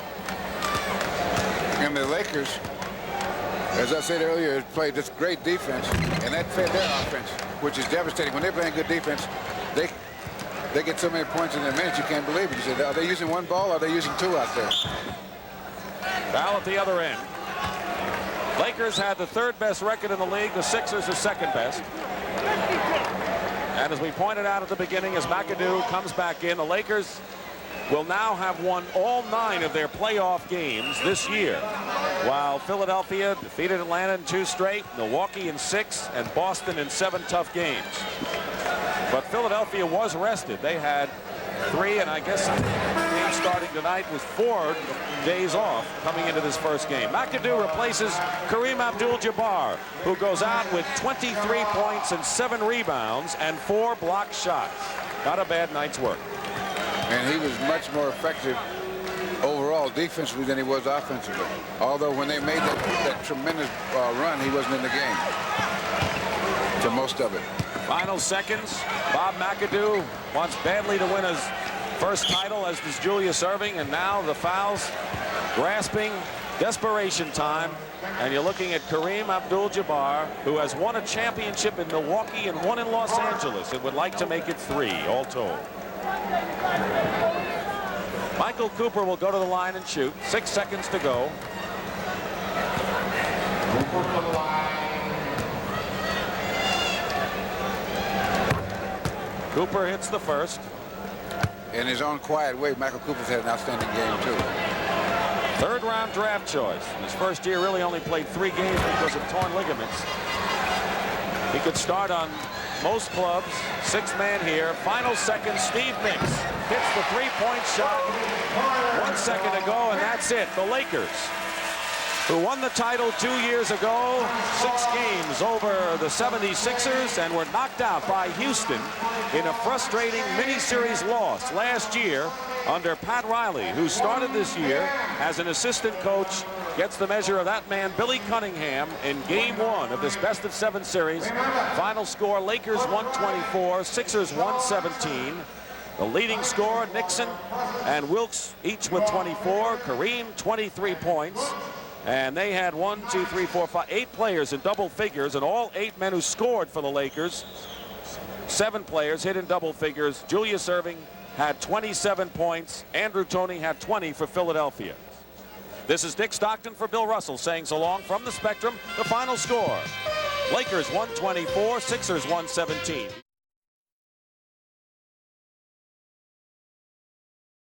And the Lakers, as I said earlier, played this great defense, and that fed their offense, which is devastating. When they're playing good defense, they get so many points in a minute you can't believe it. You said, are they using 1 ball or are they using 2 out there? Foul at the other end. Lakers had the 3rd best record in the league. The Sixers are 2nd best. And as we pointed out at the beginning, as McAdoo comes back in, the Lakers will now have won all 9 of their playoff games this year, while Philadelphia defeated Atlanta in 2 straight, Milwaukee in 6, and Boston in 7 tough games. But Philadelphia was rested. They had 3, and I guess the game starting tonight was 4 days off coming into this first game. McAdoo replaces Kareem Abdul-Jabbar, who goes out with 23 points and 7 rebounds and 4 blocked shots. Not a bad night's work. And he was much more effective overall defensively than he was offensively. Although when they made that tremendous run, he wasn't in the game for most of it. Final seconds. Bob McAdoo wants badly to win his first title, as does Julius Erving, and now the fouls, grasping, desperation time. And you're looking at Kareem Abdul-Jabbar, who has won a championship in Milwaukee and 1 in Los Angeles, and would like to make it 3 all told. Michael Cooper will go to the line and shoot. 6 seconds to go. Cooper hits the first. In his own quiet way, Michael Cooper's had an outstanding game, too. 3rd round draft choice. His first year really only played 3 games because of torn ligaments. He could start on most clubs. 6th man here. Final second, Steve Mix hits the three-point shot. 1 second to go, and that's it. The Lakers, who won the title 2 years ago, 6 games over the 76ers, and were knocked out by Houston in a frustrating mini-series loss last year under Pat Riley, who started this year as an assistant coach, gets the measure of that man, Billy Cunningham, in game 1 of this best-of-7 series. Final score, Lakers 124, Sixers 117. The leading scorer, Nixon and Wilkes, each with 24. Kareem, 23 points. And they had 8 players in double figures, and all 8 men who scored for the Lakers. 7 players hit in double figures. Julius Erving had 27 points. Andrew Toney had 20 for Philadelphia. This is Dick Stockton for Bill Russell saying so long from the Spectrum. The final score, Lakers 124, Sixers 117.